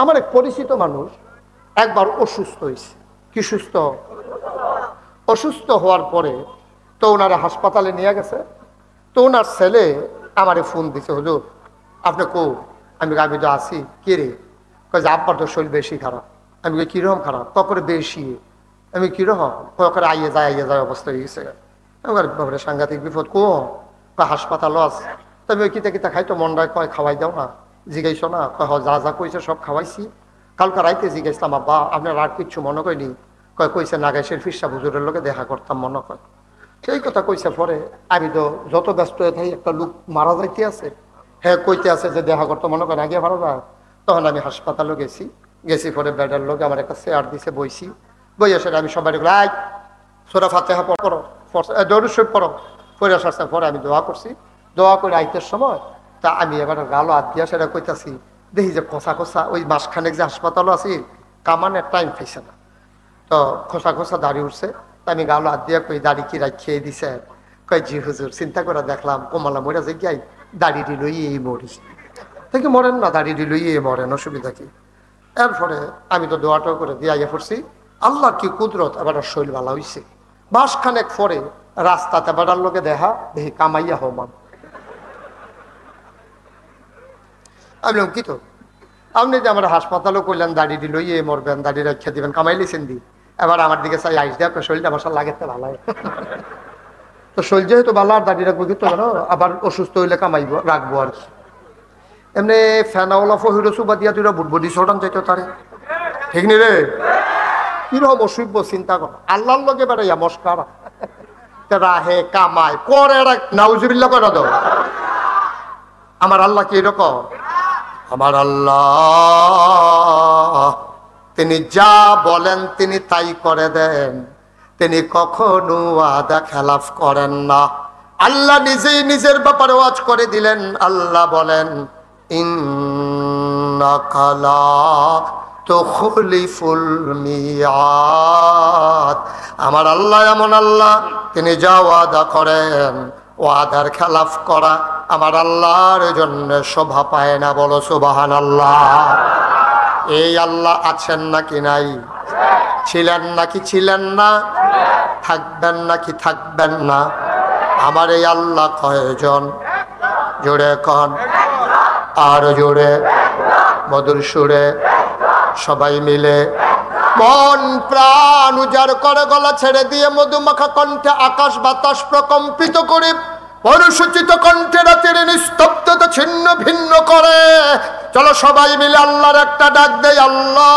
আমার এক পরিচিত মানুষ একবার অসুস্থ হয়েছে। কি সুস্থ? অসুস্থ হওয়ার পরে তো ওনারা হাসপাতালে নিয়ে গেছে। তো ওনার ছেলে আমারে ফোন দিছে, হুজুর আপনি কো? আমি তো আছি। কে রে? কয় যে আব্বার তো শরীর বেশি খারাপ। আমি কিরকম খারাপ? করে বেশি। আমি কিরকম? করে আইয়ে যায় অবস্থা হয়ে গেছে। বাবারে সাংঘাতিক বিপদ। হাসপাতালও আছে। তবে ওই কিতা খাইতো মন্ডায় কয় খাওয়াই দাও না। জিগাইছো না? কয় যা যা কইছে সব খাওয়াইছি। কালকে রাইতে জিজ্ঞাসলাম আব্বা আপনার আর কিচ্ছু মনে করিনি? কইছে নাগেশের ফিরসা হুজুরের লোকে দেখা করতাম মনে কয়। সেই কথা কইছে। পরে আমি তো যত ব্যস্ত হয়ে থাকি, একটা লোক মারা যাইতে আছে, হ্যাঁ কইতে আছে যে দেখা করতে মনে করেন আগে মারা যায়। তখন আমি হাসপাতালে গেছি পরে বেডের লোক আমার একটা চেয়ার দিছে, বইছি। বই আসে আমি সবাই সোরা ফাতেহা পড়ো, দরুদ শরীফ পড়ো। পরে আসার পরে আমি দোয়া করছি। দোয়া করে আইতের সময় তা আমি এবার গালো হাত দিয়া সেটা কইতাছি, দেখি যে খোসা ওই মাসখানেক যে হাসপাতালও আছি কামানের টাইম পাইছে না। তো খোসা দাড়ি উঠছে। তা আমি গালো হাত দিয়া কই দাড়ি কি রাখিয়ে দিছে? কয় জি হুজুর, চিন্তা করে দেখলাম কমলা মরা যে গাই দাড়ি লই এই মরি থেকে মরেন না, দাড়ি লই মরেন, অসুবিধা কি? এরপরে আমি তো দোয়াটাও করে দিয়ে আইয়া পড়ছি। আল্লাহ কি কুদরত, এবার শরীর ভালো হয়েছে। মাসখানেক পরে রাস্তাতে বেড়ার লোকে দেখা দেখি কামাইয়া হমান। আমি বললাম কি তো আপনি যে আমার হাসপাতালও করলেন দাড়ি লইয়ে মরবেন, দাড়ি রাখিয়া দিবেন, কামাইলেছেন দি। এবার আমার দিকে চাই আইস দিয়ে আপনার শরীরটা আমার লাগেতে ভালো হয়। তো শরীর যেহেতু ভালো আর দাড়ি রাখবো কিন্তু কেন, আবার অসুস্থ হইলে কামাইব রাখবো আর কি। এমনি ফেনাওয়ালা ফহিরো সুবা দিয়া তুই বুটবডি ছড়ান যাইতো তারে, ঠিক নি রে? কিরকম অসুখ চিন্তা কর। আল্লাহর লগে বেড়াইয়া মস্কার রাহে কামায় করে নাউজুবিল্লাহ করে দাও। আমার আল্লাহ কি এরকম? আমার আল্লাহ তিনি যা বলেন তিনি তাই করে দেন, তিনি কখনো ওয়াদা খেলাফ করেন না। আল্লাহ নিজেই নিজের ব্যাপারে ওয়াজ করে দিলেন। আল্লাহ বলেন ইন্নাকা লা তুখলিফুল মিয়াদ। আমার আল্লাহ এমন আল্লাহ, তিনি যা ওয়াদা করেন ওয়াদার খেলাফ করা আমার আল্লাহর জন্য শোভা পায় না। বলো সুবহানাল্লাহ। এই আল্লাহ আছেন নাকি নাই? ছিলেন নাকি ছিলেন না? থাকবেন নাকি থাকবেন না? আমার এই আল্লাহ কয়জন? জোরে কন, আর জোরে, মধুর সুরে সবাই মিলে মন প্রাণ উজাড় করে গলা ছেড়ে দিয়ে মধুমাখা কণ্ঠে আকাশ বাতাস প্রকম্পিত করে অনুসূচিত কণ্ঠে রাতের নিস্তব্ধতা ছিন্ন ভিন্ন করে চলো সবাই মিলে আল্লাহর একটা ডাক দেয়, আল্লাহ।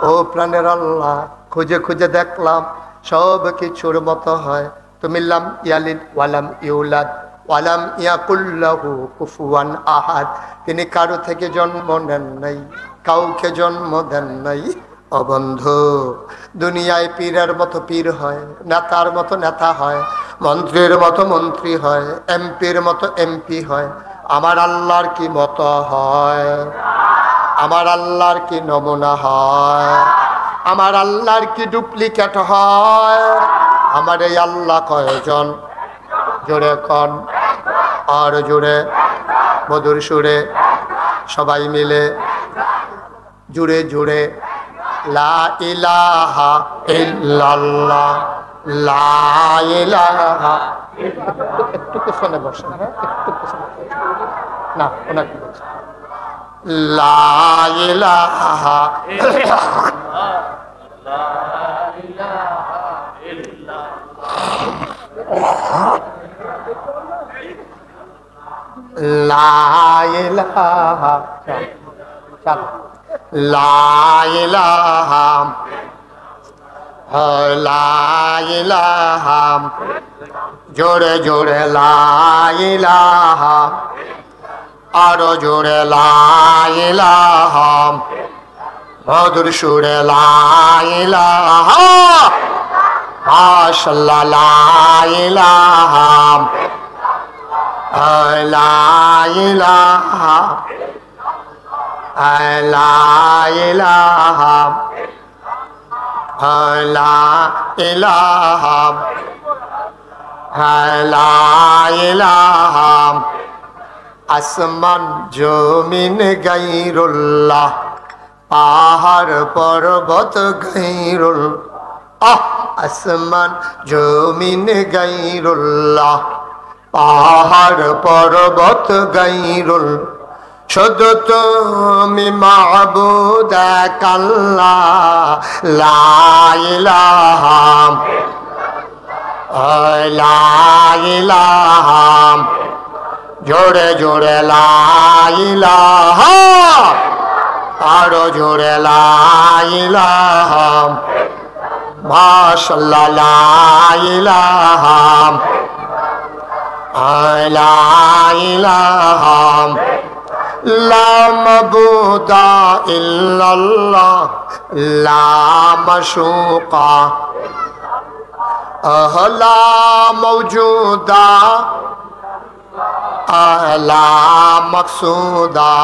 ও প্রাণের আল্লাহ, খুঁজে খুঁজে দেখলাম সব কিছুর মতো হয়। তুমি লাম ইয়ালিদ ওয়ালাম ইউলাদ ওয়ালাম ইয়াকুল্লাহু কুফুয়ান আহাদ। তিনি কারো থেকে জন্ম নেন নাই, কাউকে জন্ম দেন নাই। ও বন্ধু, দুনিয়ায় পীরের মতো পীর হয়, নেতার মতো নেতা হয়, মন্ত্রীর মতো মন্ত্রী হয়, এমপির মতো এমপি হয়। আমার আল্লাহর কি মতো হয়? আমার আল্লাহর কি নমুনা হয়? আমার আল্লাহর কি ডুপ্লিকেট হয়? আমার এই আল্লাহ কয়জন? জোরে কন, আর জোরে, মধুর সুরে সবাই মিলে জুড়ে জুড়ে লা ইলাহা ইল্লাল্লাহ, লা ইলাহা। একটু পেছনে বসেন, হ্যাঁ একটু পেছনে না, ওনাকে বলছেন লা ইলাহা লা ইলাহা, চলো লা ইলাহা, লা ইলাহা, জোরে জোরে লা ইলাহা, আরো জোরে লা ইলাহা, মধুর সুরে লা ইলাহা, মাশাআল্লাহ লা ইলাহা, লা ইলাহা, লা ইলাহা, লা ইলাহা, লা ইলাহা, আসমান জমিন গাইরুল্লাহ, পাহাড় পর্বত গাইরুল, আসমান জমিন গাইরুল্লাহ, পাহাড় পর্বত গাইরুল, শুধু তুমি মাবুদ এক আল্লাহ, লা ইলাহা লা ইলাহা, জোরে জোরে লা ইলাহা, আরো জোরে লা ইলাহা, মাশাআল্লাহ লা ইলাহা লা ইলাহা লা মাবুদা ইল্লাল্লাহ, লা মাশুকা লা মওজুদা লা মাকসুদা,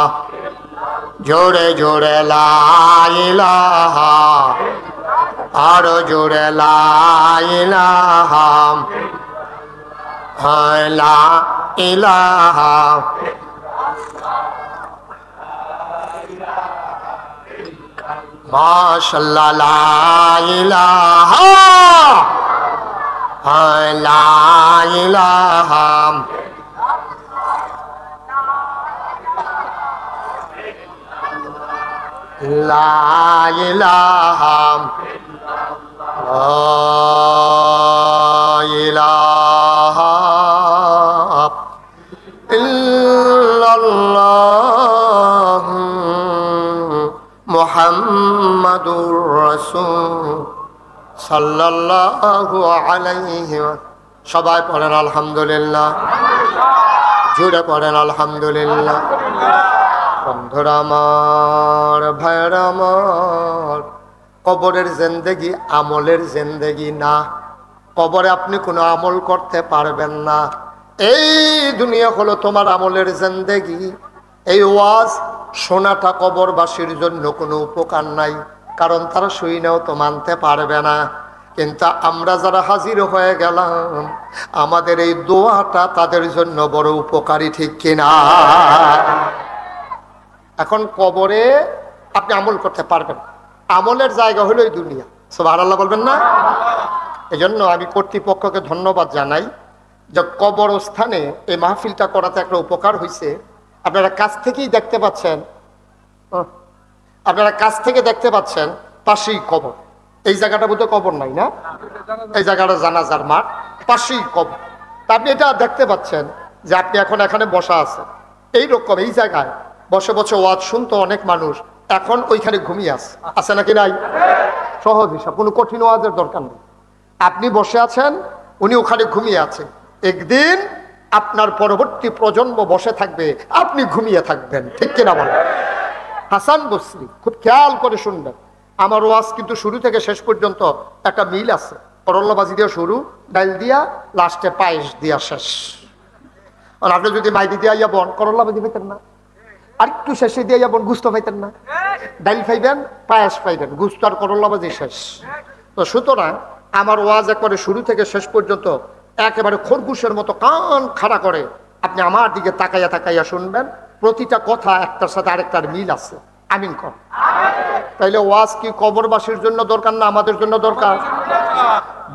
জোরে জোরে লা ইলাহা, আরো জোরে লা ইলাহা লা ইলাহা মাশাআল্লাহ লা ইলাহা লা ইলাহা লা ইলাহা ইলাহা ইল্লাল্লাহ মুহাম্মাদুর রাসূল সাল্লাল্লাহু আলাইহি ওয়া, সবাই পড়েন আলহামদুলিল্লাহ, জোরে পড়েন আলহামদুলিল্লাহ। বন্ধুরা আমার, ভাইরা আমার, কবরের জিন্দেগি আমলের জিন্দেগি না। কবরে আপনি কোনো আমল করতে পারবেন না। এই দুনিয়া হলো তোমার আমলের জিন্দেগি। এই ওয়াজ শোনাটা কবরবাসীর জন্য কোনো উপকার নাই, কারণ তারা শুনেও তো মানতে পারবে না। কিন্তু আমরা যারা হাজির হয়ে গেলাম, আমাদের এই দোয়াটা তাদের জন্য বড় উপকারী, ঠিক কিনা? এখন কবরে আপনি আমল করতে পারবেন, আমলের জায়গা হলো এই দুনিয়া। সুবহানাল্লাহ বলবেন না? এজন্য আমি কর্তৃপক্ষকে ধন্যবাদ জানাই যে কবরস্থানে এই মাহফিলটা করাতে একটা উপকার হয়েছে। আপনারা কাছ থেকেই দেখতে পাচ্ছেন, আপনারা কাছ থেকে দেখতে পাচ্ছেন পাশেই কবর। এই জায়গাটা বোধহয় কবর নাই না, এই জায়গাটা জানাজার মাঠ, পাশেই কবর। তা আপনি এটা দেখতে পাচ্ছেন যে আপনি এখন এখানে বসা আছেন, এইরকম এই জায়গায় বসে বসে ওয়াজ শুনতো অনেক মানুষ, এখন ওইখানে ঘুমিয়ে আছে নাকি নাই? সহজ হিসাব, কোনো কঠিন ওয়াজের দরকার নেই। আপনি বসে আছেন, উনি ওখানে ঘুমিয়ে আছেন। একদিন আপনার পরবর্তী প্রজন্ম বসে থাকবে, আপনি ঘুমিয়ে থাকবেন, ঠিক কিনা বলেন? হাসান বসরি, খুব খেয়াল করে শুনবেন, আমার ওয়াজ কিন্তু শুরু থেকে শেষ পর্যন্ত একটা মিল আছে। করল্লাবাজি দিয়ে শুরু, ডাইল দিয়া, লাস্টে পায়েস দিয়া শেষ। আর আপনি যদি মাইদি দিয়া যাবন, করল্লাবাজি পাইতেন না। আর একটু শেষে দিয়ে যাবন, গুস্ত পাইতেন না। ডাইল পাইবেন, পায়েস পাইবেন, গুস্ত আর করল্লাবাজি শেষ। তো সুতরাং আমার ওয়াজ একবারে শুরু থেকে শেষ পর্যন্ত একেবারে খরগোশের মতো কান খাড়া করে আপনি আমার দিকে তাকাইয়া তাকাইয়া শুনবেন। প্রতিটা কথা একটার সাথে আরেকটার মিল আছে। আমিন কর। তাইলে ওয়াজ কি কবরবাসীর জন্য দরকার না আমাদের জন্য দরকার?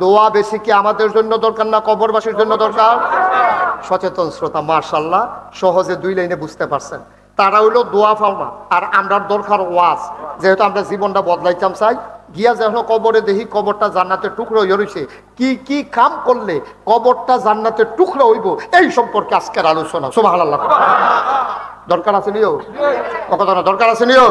দোয়া বেশি কি আমাদের জন্য দরকার না কবরবাসীর জন্য দরকার? সচেতন শ্রোতা মাশাআল্লাহ সহজে দুই লাইনে বুঝতে পারছেন। তারা হইলো দোয়া পাওনা, আর আমরা দরকার ওয়াজ। যেহেতু আমরা জীবনটা বদলাইতাম চাই, গিয়া যখন কবরে দেখি কবরটা জান্নাতের টুকরো হয়ে রয়েছে, কি কি কাম করলে কবরটা জান্নাতের টুকরো হইব, এই সম্পর্কে আজকের আলোচনা। সুবহানাল্লাহ। দরকার আছে নিও কথা না, দরকার আছে নিও।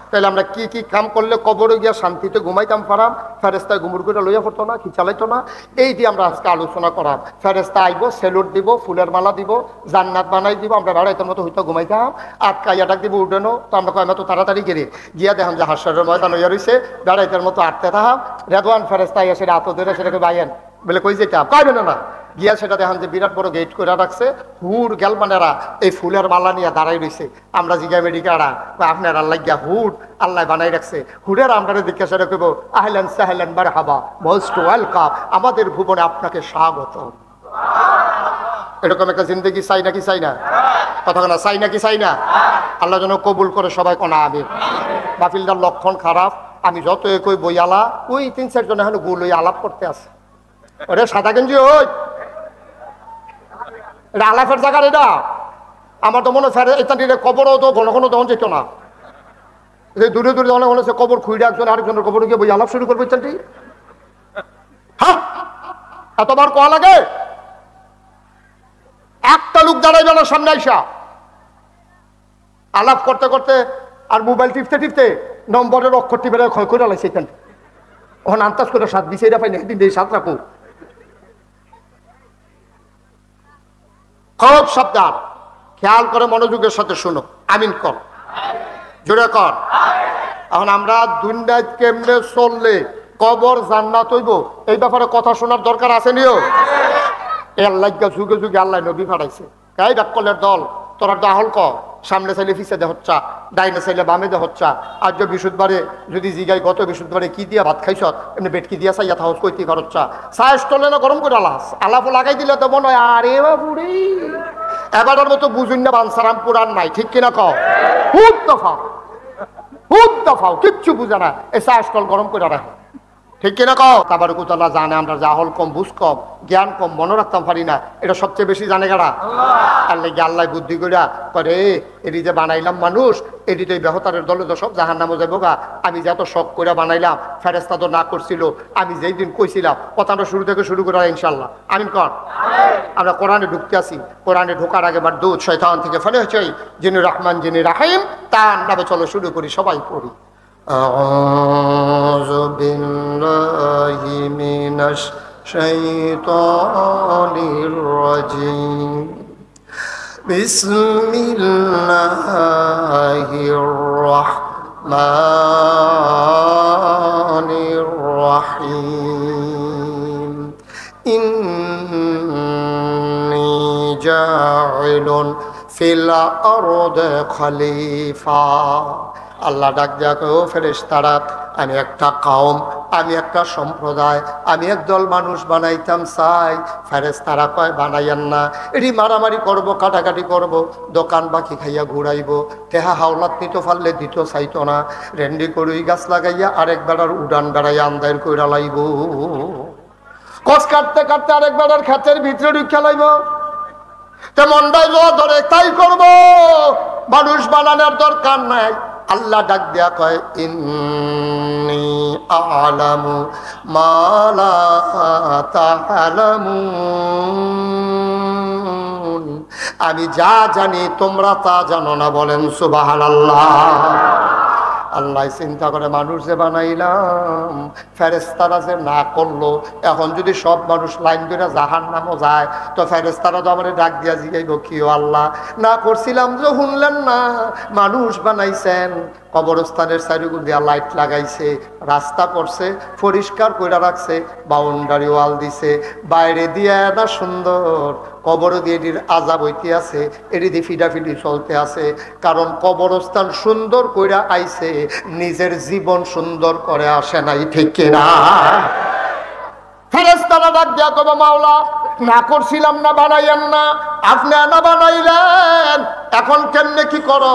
তাহলে আমরা কি কি কাম করলে কবরে গিয়া শান্তিতে ঘুমাইতাম পারাম, ফেরেস্তায় ঘুমুর করে লইয়া পড়তো না, কি চালাইতো না, এই দিয়ে আমরা আজকে আলোচনা করাম। ফেরেস্তা আইব, সেলুট দিব, ফুলের মালা দিব, জান্নাত বানাই দিব, আমরা বেড়াইতাম মতো হইতো ঘুমাইতাম। আটকাইয়া ডাক দিব উঠেনো, তো আমরা কয় তো তাড়াতাড়ি গেলে গিয়া দেখাম যে হাস্যের ময়দান হইয়া রয়েছে, বেড়াইতার মতো আটতে থাকাম। রেদওয়ান ফেরেস্তা ইয়া সেটা হাত ধরে সেটাকে বাইয়েন বলে কই যেটা পাইবে না। গিয়া সেটা দেখান যে বিরাট বড় গেট করে রাখছে, হুর গেলমানেরা এই ফুলের মালা নিয়ে দাঁড়াই রয়েছে। আমরা জিগা মেডিকারা আপনার আল্লাহ গিয়া হুড আল্লাহ বানাই রাখছে, হুডের আমরা দিকে সেটা কইব আহলেন সাহলেন মারহাবা, মোস্ট ওয়েলকাম, আমাদের ভুবনে আপনাকে স্বাগত। এরকম একটা জিন্দগি চাই নাকি চাই না? কথা না, চাই নাকি চাই না? আল্লাহ যেন কবুল করে সবাই কোনা আমি। বাফিলদার লক্ষণ খারাপ, আমি যত কই বই আলা ওই 3-4 জন এখন গুল ওই আলাপ করতে আছে। ওরে সাদা গেঞ্জি ওই এটা আলাপের জায়গার, এটা আমার তো মনে ফেরে এটা কবরও তো ঘন ঘন তখন যেত না, দূরে দূরে অনেক হলে সে কবর খুঁড়ে একজন আরেকজনের কবর গিয়ে বই আলাপ শুরু করবো ইচ্ছাটি। হ্যাঁ এতবার কোয়া লাগে? একটা লোক দাঁড়াইবে না সামনে আইসা আলাপ করতে করতে আর মোবাইল টিপতে টিপতে নম্বরের অক্ষর টিপে ক্ষয় করে লাগছে এখানে। ওখানে আন্তাজ করে সাত দিছে এটা পাইনি, একদিন দিয়ে সাত রাখুন। খুব সাবধান, খেয়াল করে মনোযোগের সাথে শুনো। আমিন কর, জোরে কর। এখন আমরা দুনিয়ায় কেমনে চললে কবর জান্নাত হইব এই ব্যাপারে কথা শোনার দরকার আছে নিও। আল্লাহ যুগে যুগে আল্লাহ নবী পাঠাইছে, গাই ডাক্কলের দল তোরা ডাহল ক, সামনে চাইলে ফিসে দে হচ্ছা, ডাইনে চাইলে বামে দে হচ্ছা। আজ বিশুদ্ধবারে যদি জিগাই গত বিশুদ্ধবারে কি দিয়া ভাত খাইছ, এমনি বেটকি দিয়া চাইয়া থাকস কইতে পারচ্ছা, চাষ টলে না গরম করে আলাস আলাপও লাগাই দিলে তো মনে হয় আরে বাবুরে এবারের মতো বুঝুন না বানসারাম পুরান নাই, ঠিক কিনা কও? খুব দফাও কিচ্ছু বুঝে না, এই চাষ টল গরম করে রাখে, ঠিক কিনা কও? তাবারকুতাল্লাহ জানে আমরা জাহল কম, বুঝ কম, জ্ঞান কম, মনে রাখতাম পারি না, এটা সবচেয়ে বেশি জানে কারা? আল্লাহ। আল্লাহ বুদ্ধি করিয়া করে এটি যে বানাইলাম মানুষ, এটি তো এই বেহতারের দলে তো সব জাহান নামে যাবো গা। আমি যে এত শখ করে বানাইলাম, ফেরেস্তা তো না করছিল, আমি যেই দিন কইছিলাম কথাটা শুরু থেকে শুরু করে ইনশাল্লাহ। আমিন কর। আমরা কোরআনে ঢুকতে আসি, কোরআনে ঢোকার আগে বার দুধ শয়তান থেকে ফেলে হচ্ছে যিনি রহমান যিনি রাহিম তার নামে চলো শুরু করি, সবাই পড়ি। আউযু বিল্লাহি মিনাশ শাইতানির রাজিম। বিসমিল্লাহির রাহমানির রাহিম। ইন্নী জাইলুন ফিল আরদি খলিফা। আল্লাহ ডাক দেয়া কয়, ও ফেরেশতারা, আমি একটা কওম, আমি একটা সম্প্রদায়, আমি একদল মানুষ বানাইতাম চাই। ফেরেশতারা কয় বানাইয়েন না, এটি মারামারি করব, কাটাকাটি করব, দোকান বাকি খাইয়া ঘুরাইব, তেহা হাওলাত নিতে পারলে দিত চাইতো না, রেন্ডি করুই গাছ লাগাইয়া আরেক বেড়ার উড়ান বেড়াইয়া আন্দার কইরা লাইব, কষ কাটতে কাটতে আরেক বেড়ার খাতের ভিতরে ঢুকে লাইব, তেমন ধরে তাই করব, মানুষ বানানোর দরকার নাই। আল্লাহ ডাক দেয়া কয়, ইন্নী আ'লামু মা লা তা'লামুন, আমি যা জানি তোমরা তা জানো না। বলেন সুবহানাল্লাহ। আল্লাহ চিন্তা করে মানুষ যে বানাইলাম, ফেরেশতারা যে না করলো, এখন যদি সব মানুষ লাইন ধরে জাহান্নামে যায়, তো ফেরেশতারা তো আমার ডাক দিয়া জিগাইব, কি ও আল্লাহ না করছিলাম যে শুনলেন না, মানুষ বানাইছেন, কবরস্থানের চারিগুল দিয়া লাইট লাগাইছে, রাস্তা করছে, পরিষ্কার করে রাখছে, বাউন্ডারি ওয়াল দিছে, বাইরে দিয়ে না সুন্দর, কবর দিয়ে এটির আজাব হইতে আছে, এটি দিয়ে ফিডাফিডি চলতে আছে, কারণ কবরস্থান সুন্দর কইরা আইছে, নিজের জীবন সুন্দর করে আসে নাই, ঠিক কিনা? ফেরেশতারা ডাক দিয়া কবে, মাওলা না করছিলাম না বানাইয়েন না, আপনি না বানাইলেন, এখন কেমনে কি করো?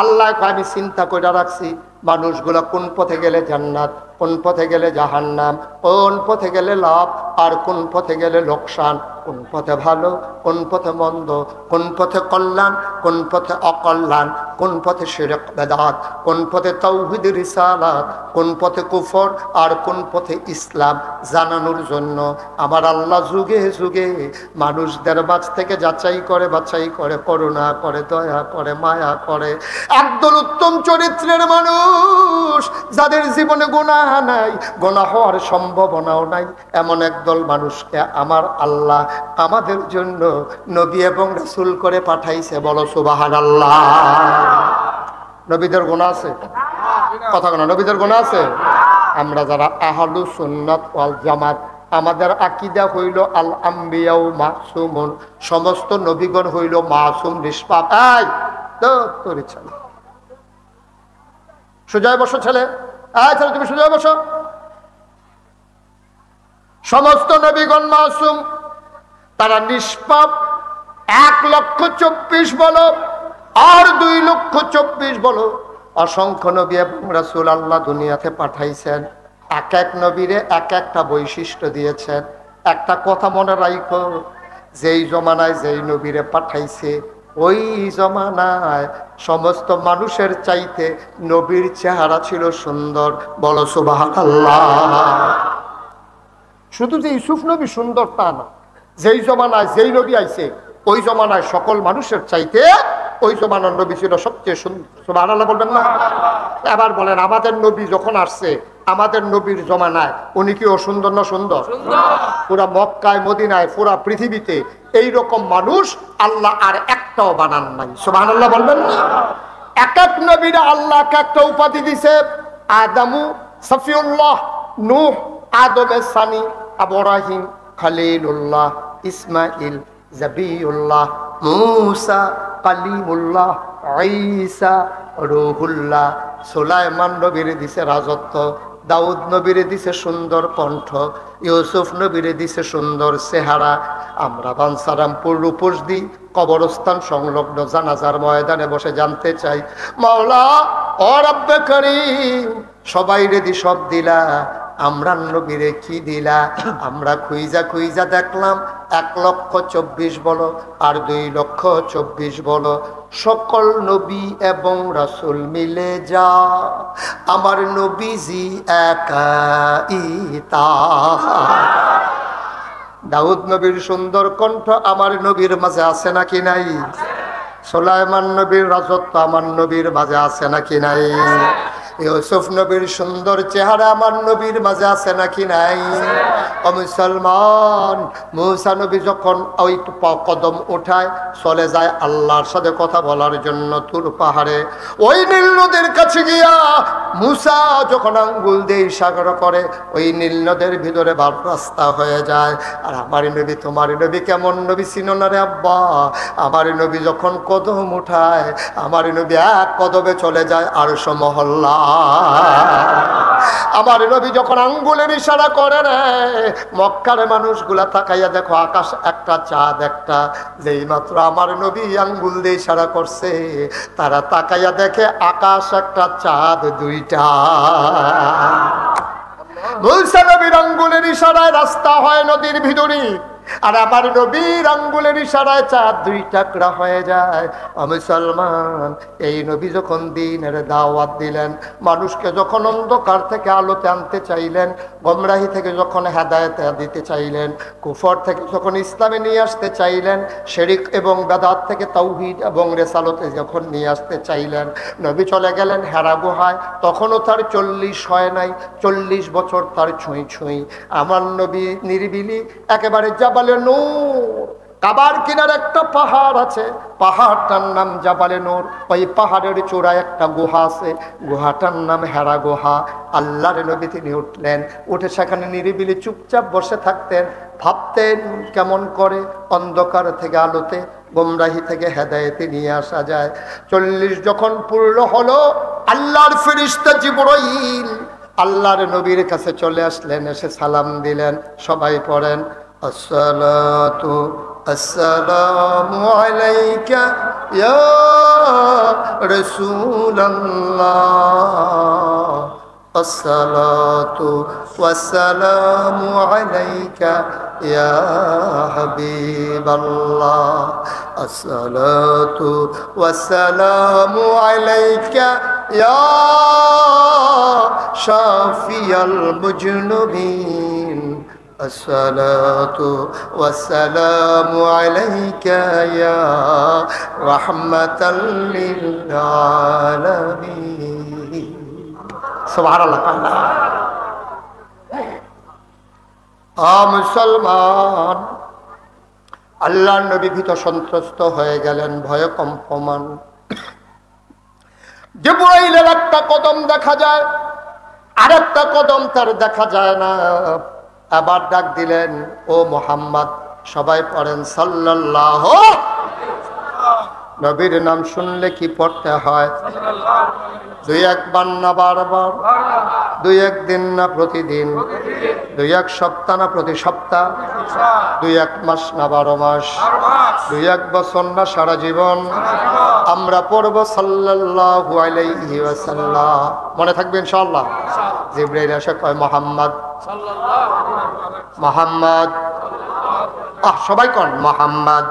আল্লাহ আমি চিন্তা করে রাখছি মানুষগুলা কোন পথে গেলে জান্নাত, কোন পথে গেলে জাহান্নাম, কোন পথে গেলে লাভ আর কোন পথে গেলে লোকসান, কোন পথে ভালো কোন পথে মন্দ, কোন পথে কল্যাণ কোন পথে অকল্যাণ, কোন পথে শিরক বেদাত, কোন পথে তাওহীদ রিসালাত, কোন পথে কুফর আর কোন পথে ইসলাম জানানোর জন্য আমার আল্লাহ যুগে যুগে মানুষদের মাঝ থেকে যাচাই করে বাছাই করে, করুণা করে, দয়া করে, মায়া করে, একদল উত্তম চরিত্রের মানুষ যাদের জীবনে গুনাহ নাই, গুনাহ হওয়ার সম্ভাবনাও নাই, এমন একদল মানুষকে আমার আল্লাহ আমাদের জন্য নবী এবং রাসূল করে পাঠাইছে। বলো সুবহানাল্লাহ। নবীদের গুনাহ আছে? কথা বলো, নবীদের গুনাহ আছে? আমরা যারা আহলুস সুন্নাত ওয়াল জামাত, আমাদের আকীদা হইল আল আম্বিয়াউ মাসুমুন, সমস্ত নবীগণ হইল মাসুম নিষ্পাপ। এই তোর ইচ্ছা সোজায় বসো ছেলে, ছেলে তুমি সোজায় বসো। সমস্ত নবীগণ মাসুম, তারা নিষ্পাপ, 1,24,000 বলো আর 2,24,000 বলো, অসংখ্য নবী এবং রাসূল আল্লাহ দুনিয়াতে পাঠাইছেন। এক এক নবীরে এক একটা বৈশিষ্ট্য দিয়েছেন। একটা কথা মনে রাখো, যেই জমানায় যেই নবীরে পাঠাইছে ওই জমানায় সমস্ত মানুষের চাইতে নবীর চেহারা ছিল সুন্দর। বলো সুবহানাল্লাহ। শুধু যে ইউসুফ নবী সুন্দর তা না, যেই জমানায় যেই নবী আইছে ওই জমানায় সকল মানুষের চাইতে ওই জমানার নবী ছিল সবচেয়ে সুন্দর। সুবহানাল্লাহ বলবেন না? এবার বলেন, আমাদের নবী যখন আসছে আমাদের নবীর জমানায় উনি কি অসুন্দর না সুন্দর? পুরা মক্কায় মদিনায় পুরা পৃথিবীতে এইরকম মানুষ আল্লাহ আর একটাও বানান নাই। সুবহানাল্লাহ বলবেন না? এক এক নবীরা আল্লাহ এক একটা উপাধি দিছে। আদামু সফিউল্লাহ, নূহ আদমের সানি, ইব্রাহিম খলিলুল্লাহ, ইসমাইল জাবিউল্লাহ, মূসা কালিমুল্লাহ, ঈসা রূহুল্লাহ। সুলাইমান নবীরে দিছে রাজত্ব, দাউদ নবীরে দিছে সুন্দর কণ্ঠ, ইউসুফ নবীরে দিছে সুন্দর চেহারা। আমরা বানসারামপুর রূপসদি কবরস্থান সংলগ্ন জানাজার ময়দানে বসে জানতে চাই, মাওলা ও রব্বে করিম সবাই রেডি সব দিলা, আমরা নবীরে কি দিলা? আমরা খুইজা খুইজা দেখলাম 1,24,000 বলো আর 2,24,000 বলো, সকল নবী এবং রাসূল মিলে যা আমার নবীজি একাই তাহা। দাউদ নবীর সুন্দর কণ্ঠ আমার নবীর মাঝে আছে নাকি নাই? সুলাইমান নবীর রাজত্ব আমার নবীর মাঝে আছে নাকি নাই? ইউসুফ নবীর সুন্দর চেহারা আমার নবীর মাঝে আছে নাকি নাই? ও মুসলমান, মূসা নবী যখন ওই কদম উঠায় চলে যায় আল্লাহর সাথে কথা বলার জন্য তুর পাহাড়ে, ওই নীল নদের কাছে গিয়া মূসা যখন আঙ্গুল দিয়ে ইশারা করে ওই নীল নদের ভিতরে বার রাস্তা হয়ে যায়। আর আমার নবী তোমার নবী কেমন নবী চিনো না রে আব্বা? আমার নবী যখন কদম উঠায় আমার নবী এক কদমে চলে যায় আরশ মহল্লা। আমার নবী যখন আঙ্গুলের ইশারা করে রে, মক্কার মানুষগুলা তাকাইয়া দেখো আকাশ একটা চাঁদ একটা। যেই মাত্র আমার নবী আঙ্গুল দিয়ে ইশারা করছে তারা তাকাইয়া দেখে আকাশ একটা চাঁদ দুইটা। মূসা নবীর আঙ্গুলের ইশারায় রাস্তা হয় নদীর ভিতরে, আর আমার নবীর আঙ্গুলের ইশারায় চাঁদ 2 টুকরা হয়ে যায়। মুসলমান, এই নবী যখন দ্বীনের দাওয়াত দিলেন, মানুষকে যখন অন্ধকার থেকে আলোতে আনতে চাইলেন, গোমরাহি থেকে যখন হেদায়েতে দিতে চাইলেন, কুফর থেকে যখন ইসলামে নিয়ে আসতে চাইলেন, শিরক এবং বেদাত থেকে তাওহীদ এবং রিসালাতে যখন নিয়ে আসতে চাইলেন, নবী চলে গেলেন হেরা গুহায়। তখনও তার 40 হয় নাই, 40 বছর তার ছুঁই ছুঁই। আমার নবী নিরিবিলি একেবারে জাবালে নূর, কাবার কিনার একটা পাহাড় আছে, পাহাড়টার নাম জাবালে নূর। ওই পাহাড়ের চূড়ায় একটা গুহা আছে, গুহাটার নাম হেরা গুহা। আল্লাহর নবী তিনি উঠলেন, উঠে সেখানে নিরিবিলি চুপচাপ বসে থাকতেন, ভাবতেন কেমন করে অন্ধকার থেকে আলোতে, গোমরাহি থেকে হেদায়েতে নিয়ে আসা যায়। 40 যখন পূর্ণ হলো, আল্লাহর ফেরেশতা জিবরাইল আল্লাহর নবীর কাছে চলে আসলেন, এসে সালাম দিলেন। সবাই পড়েন, আসসালাতু আসসালামু আলাইকা ইয়া রাসূলুল্লাহ, আসসালাতু ওয়াসসালামু আলাইকা ইয়া হাবিবাল্লাহ, আসসালাতু ওয়াসসালামু আলাইকা ইয়া শাফিয়াল মুজনুবিন, আসসালাতু ওয়াসসালামু আলাইকা ইয়া রাহমাতাল লিল আলামিন। সুবহানাল্লাহ। মুসলমান, আল্লাহর নবী ভীত সন্ত্রস্ত হয়ে গেলেন, ভয়ে কম্পমান। জিবরাইলের একটা কদম দেখা যায়, আর একটা কদম তার দেখা যায় না। আবার ডাক দিলেন, ও মুহাম্মদ। সবাই পড়েন সাল্লাল্লাহু। নবীর নাম শুনলে কি পড়তে হয়? দুই একবার না বারবার, দুই একদিন না প্রতিদিন, দুই এক সপ্তাহ না প্রতি সপ্তাহ, দুই এক মাস না 12 মাস, দুই এক বছর না সারা জীবন আমরা পড়ব সাল্লাল্লাহু আলাইহি ওয়াসাল্লাম। মনে থাকবে ইনশাআল্লাহ। জিবরাইল এসে কয় মুহাম্মদ মুহাম্মদ, সবাই কোন মুহাম্মদ।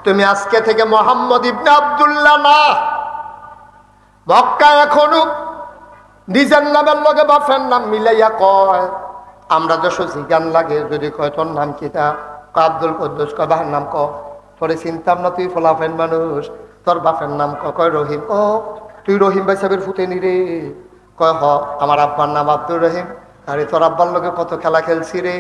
তুমি আজকে থেকে মুহাম্মদ ইবনে আব্দুল্লাহ না। মক্কা এখনো নিজের নামের লগে বাপের নাম মিলাইয়া কয়। আমরা যশো জিজ্ঞান লাগে যদি কয় তোর নাম কিতা, আব্দুল কুদ্দুস, কয় বাপের নাম ক। তোরে চিন্তাম না, তুই ফলাফেন মানুষ, তোর বাপের নাম কয় রহিম। ও তুই রহিম ভাই সাহেবের ফুটে নি রে? কয় হ, আমার আব্বার নাম আব্দুর রহিম। আরে তোর আব্বার লগে কত খেলা খেলছি রে,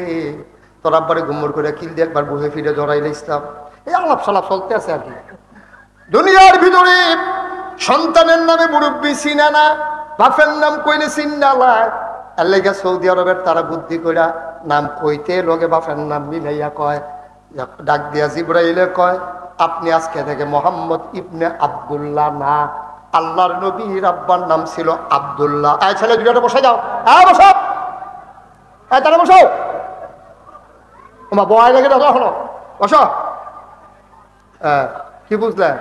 তোর আব্বারে গুম্মর করে কিল দিয়ে একবার বুহে ফিরে জড়াইলে ইসলাম। এই আলাপ সালাপ চলতে আছে আর কি। দুনিয়ার ভিতরে সন্তানের নামে মুরব্বী চিনে না, বাপের নাম কইলে চিন্নালায়। এর লেগে সৌদি আরবের তারা বুদ্ধি কইরা নাম কইতে লগে বাপের নাম মিলাইয়া কয়। ডাক দিয়া জিবরাইলে কয় আপনি আজকে থেকে মোহাম্মদ ইবনে আব্দুল্লাহ না, আল্লাহর নবীর আব্বার নাম ছিল আব্দুল্লাহ। এই ছেলে দুটো বসে যাও, হ্যাঁ বসো, এই তারা বসো, তোমার বয় লেগে দাও এখনো, বসো। কি বুঝলেন?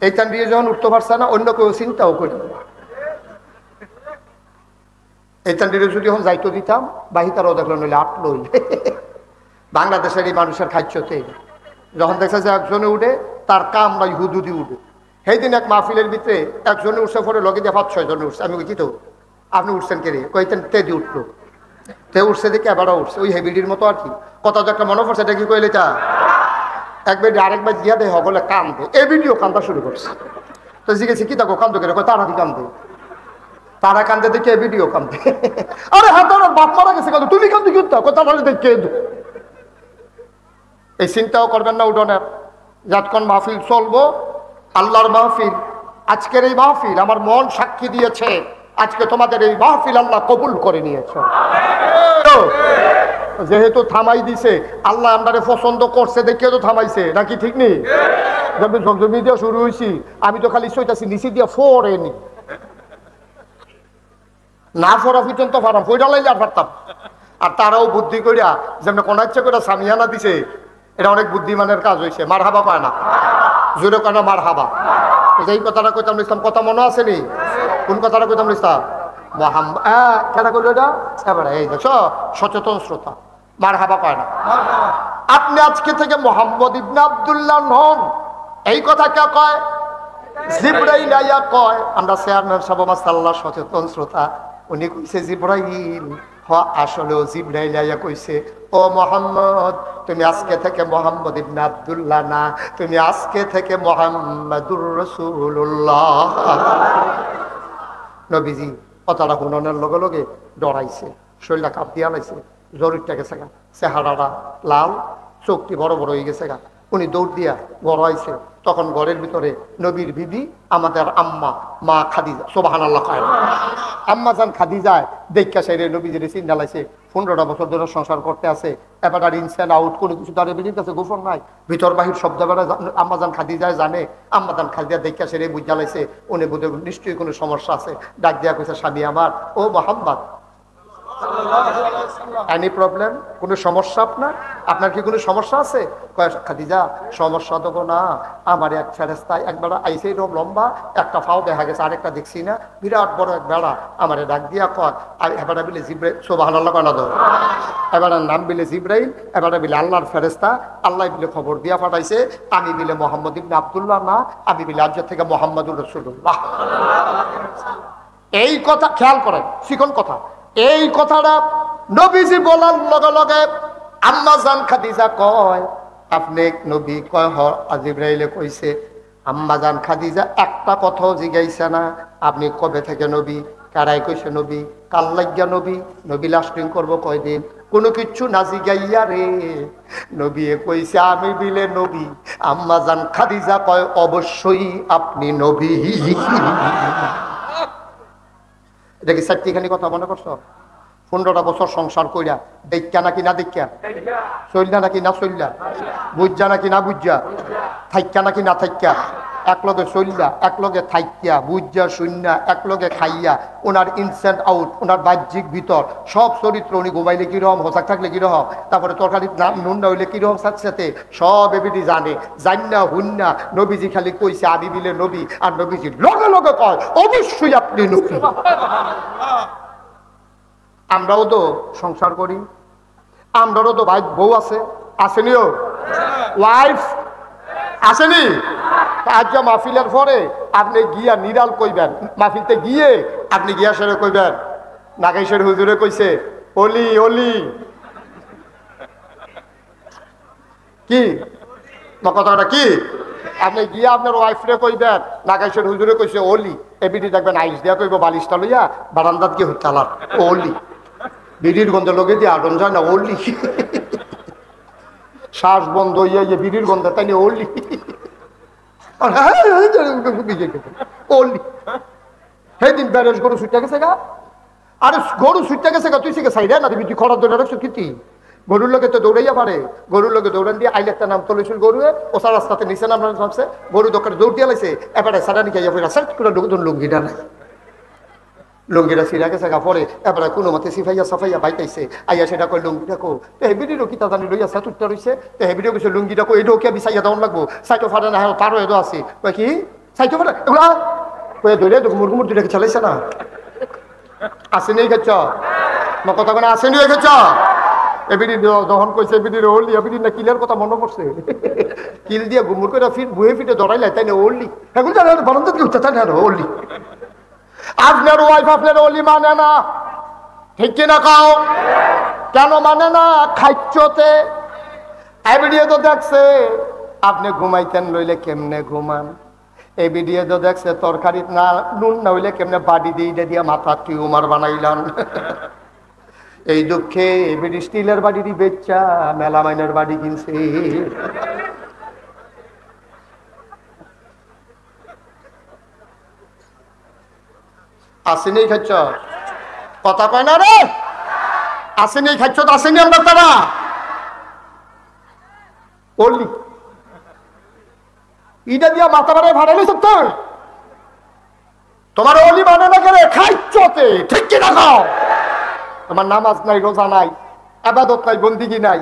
এইখান দিয়ে যখন উঠতে পারছে না, অন্য কেউ চিন্তাও করে এইখান দিয়ে যদি এখন যাইতো দিতাম, বাহিতারাও দেখলো নইলে আটলই। বাংলাদেশের এই মানুষের খাচ্ছতে যখন দেখছে যে একজনে উঠে তার কাম নাই হুদুদি উঠে। সেই দিন এক মাহফিলের ভিতরে একজনে উঠছে, পরে লগে দিয়ে 5-6 জনে উঠছে। আমি কি তো আপনি উঠছেন কে রে? কইতেন তে দিয়ে উঠলো, তে উঠছে দেখে এবারও উঠছে, ওই হেবিডির মতো আর কি। কথা তো একটা মনে পড়ছে, এটা কি কইলে তা একবার আরেকবার জিয়া দেয় হলে কান্দে, এ ভিডিও কান্দা শুরু করছে। তো জিজ্ঞেস কি তাকে কান্দো কেন? তারা কি কান্দে? তারা কান্দে দেখে এ ভিডিও কান্দে। আরে হ্যাঁ, তোর বাপ মারা গেছে কান্দো, তুমি কান্দো কি? তারা দেখে এই চিন্তাও করবেন না উঠোনের। যতক্ষণ মাহফিল চলবো, আল্লাহর মাহফিল, আজকের এই মাহফিল আমার মন সাক্ষী দিয়েছে, আজকে তোমাদের এই মাহফিল আল্লাহ কবুল করে নিয়েছে। যেহেতু থামাই দিছে, আল্লাহ আমারে পছন্দ করছে দেখে তো থামাইছে, নাকি ঠিক নেই? জমি দিয়ে শুরু হয়েছি, আমি তো খালি সইতাছি নিচে দিয়ে ফোরেনি না, ফোরা পর্যন্ত পারাম, ফইটা লাইলে আর পারতাম। আর তারাও বুদ্ধি করিয়া যেমন কোন ইচ্ছে করে সামিয়ানা দিছে, এটা অনেক বুদ্ধিমানের কাজ হয়েছে। মার হাবা কয় না, জোরে কয় না মার হাবা। এই কথাটা কইতাম ইসলাম, কথা মনে আছে নি? কোন কথাটা কইতাম ইসলাম? মোহাম্মদ কেনা করলো এটা এবারে, এই দেখো সচেতন শ্রোতা, মার হাবা কয় না। আপনি আজকে থেকে মোহাম্মদ ইবনে আব্দুল্লাহ নন, এই কথা কে কয়? জিবরাইল আইয়া কয়। আমরা চেয়ারম্যান সাহেব মাশাআল্লাহ সচেতন শ্রোতা, উনি কইছে জিবরাইল। আসলেও জিবরাইল আইয়া কইছে, ও মোহাম্মদ তুমি আজকে থেকে মোহাম্মদ ইবনে আব্দুল্লাহ না, তুমি আজকে থেকে মুহাম্মাদুর রাসূলুল্লাহ। নবীজি কথাটা শুনানোর লগে লগে ডরাইছে, শরীরটা কাঁপ দিয়া লাইছে, জরুরটা গেছে গা, চেহারাটা লাল, চোখটি বড় বড় হয়ে গেছে গা। উনি দৌড় দিয়া ঘর আইছে, তখন ঘরের ভিতরে নবীর বিবি আমাদের আম্মা মা খাদিজা, সুবহানাল্লাহ কয় না, আম্মা জান খাদিজায় দেখা সাইরে নবীজির চিন্তা লাইছে। 15টা বছর ধরে সংসার করতে আছে, এবার ইনসাইড আউট কোনো কিছু তার এবিলিটি আছে, গোপন নাই, ভিতর বাহির শব্দ বেড়া আম্মা জান খাদিজায় জানে। আম্মা জান খাদিজা দেখা সাইরে বুঝা লাইছে উনি বোধহয় নিশ্চয়ই কোনো সমস্যা আছে। ডাক দিয়া কইছে, স্বামী আমার, ও মুহাম্মদ এনি প্রবলেম, কোনো সমস্যা আপনার? আপনার কি কোনো সমস্যা আছে? কয় খাদিজা সমস্যা দেবো না, আমার এক ফেরেস্তায় একবার আইসে লম্বা, একটা ফাও দেখা গেছে, আরেকটা দেখছি না, বিরাট বড় এক বেড়া আমার ডাক দিয়া কয়। আর এবার বিলে জিব্রাইল, সুবহানাল্লাহ কয় না তো, এবার নাম বিলে জিব্রাইল, এবার বিলে আল্লাহর ফেরেস্তা, আল্লাহ বিলে খবর দিয়া পাঠাইছে, আমি বিলে মোহাম্মদ ইবনে আব্দুল্লাহ না, আমি বিলে আজ থেকে মুহাম্মাদুর রাসূলুল্লাহ। এই কথা খেয়াল করেন, শিখন কথা। এই কথাটা নবীজি বলার লগে লগে আম্মা জান খাদিজা কয়, আপনি নবী? কয় হ, জিবরাইলে কইছে। আম্মা জান খাদিজা একটা কথাও জিগাইছে না, আপনি কবে থেকে নবী? কারাই কইছে নবী? কাল লাগিয়া নবী? নবী লাস্টিং করবো কয়দিন? কোনো কিচ্ছু না জিগাইয়া রে নবী কইছে আমি বিলে নবী। আম্মা জান খাদিজা কয় অবশ্যই আপনি নবী। এটা কি চারটিখানি কথা মনে করছো? 15টা বছর সংসার কইরা দেখা নাকি না দেখা, চললা নাকি না চললা, বুঝা নাকি না বুঝা, থাইকা নাকি না থাইকা, একলগে চললা একলগে থাইকা বুঝা শূন্যা একলগে খাইয়া, ওনার ইনসেন্ট আউট, ওনার বাহ্যিক ভিতর সব চরিত্র, উনি ঘুমাইলে কিরকম, হোসাক থাকলে কিরকম, তারপরে তরকারি নুন না হইলে কিরকম, সাথে সাথে সব এবিডি জানে। জান্না হুন্না নবীজি খালি কইছে আমি বিলে নবী, আর নবীজি লগে লগে কয় অবশ্যই আপনি নবী। আমরাও তো সংসার করি, আমরাও তো ভাই বউ আছে, আসেনিও ওয়াইফ আসেনি। আজ মাহফিলের পরে আপনি গিয়া নিরাল কইবেন, মাহফিলতে গিয়ে আপনি গিয়া সেরে কইবেন নাগেশ্বর হুজুরে কইছে অলি অলি কি কথাটা কি, আপনি গিয়া আপনার ওয়াইফরে কইবেন নাগেশ্বর হুজুরে কইছে অলি, এবিডি দেখবেন আইস দিয়া কইব বালিশটা লইয়া বারান্দাত গিয়ে হত্যালার অলি, বিড়ির গন্ধ লগে দিয়ে আগুন যায় না অলি, শ্বাস বন্ধ হইয়া বিড়ির গন্ধ তাই না অলি অলি। সেদিন ব্যারেজ গরু ছুটে গেছে গা, আরে গরু ছুটে গেছে গা, তুই সে সাইডে না দিবি, তুই খরার দৌড়ে রাখছো কীতি, গরুর লোকে তো দৌড়াইয়া পারে, গরুর লোকে দৌড়ান দিয়ে আইলে একটা নাম তলেছিল গরুয়ে, ওসার রাস্তাতে নিচে নাম ভাবছে, গরু দোকানে দৌড় দিয়ে লাইছে, এবারে সারা নিয়ে যাইয়া সার্চ করে লুঙ্গিটা নাই, লুঙ্গিটা ছিঁড়া গেছে গা, পরে এবারে কোনো মতে সিফাইয়া সাফাইয়া বাইতাইছে, আইয়া সেটা কই লুঙ্গিটা কো হেবিডিরও কিতা জানি লইয়া সাতুরটা রইছে, হেবিডিও কিছু লুঙ্গিটা কো এটাও কে বিছাইয়া দেওয়ান লাগবো, সাইটো ফাটে না, হ্যাঁ তারও এদো আছে, কই কি সাইটো ফাটে এগুলা কয়ে ধরে মুরগুমুর দুটাকে চালাইছে না, আসেনি খেচ্ছ কথা কোনো আসেনি খেচ্ছ, এবিডি যখন কইছে এবিডির ওল্লি, এবিডি না কিলের কথা মনে পড়ছে, কিল দিয়া গুমুর করে ফির বুয়ে ফিটে ধরাইলাই তাই না ওল্লি, এখন জানে বারান্দাত কি উঠতে তাই না ওল্লি। আপনার ওয়াইফ আপনার অলি মানে না, ঠিক কিনা কাও, কেন মানে না, খাইচতে এই ভিডিও তো দেখছে আপনি ঘুমাইতেন লইলে কেমনে ঘুমান, এই ভিডিও তো দেখছে তরকারি না নুন না হইলে কেমনে বাড়ি দিয়ে দিয়া মাথা টিউমার বানাইলাম, এই দুঃখে এবিডি স্টিলের বাড়িরই বেচ্চা মেলামাইনের বাড়ি কিনছে। আসেনি খাচ্ছ কথা কয় না রে, আসেনি খাচ্ছ তো আসেনি আমরা তারা বললি ইটা দিয়া মাথা বাড়ে ভাড়াইলে সত্য তোমার অলি মানে না করে খাইছতে, ঠিক কিনা খাও, তোমার নামাজ নাই রোজা নাই আবাদত নাই বন্দিগি নাই,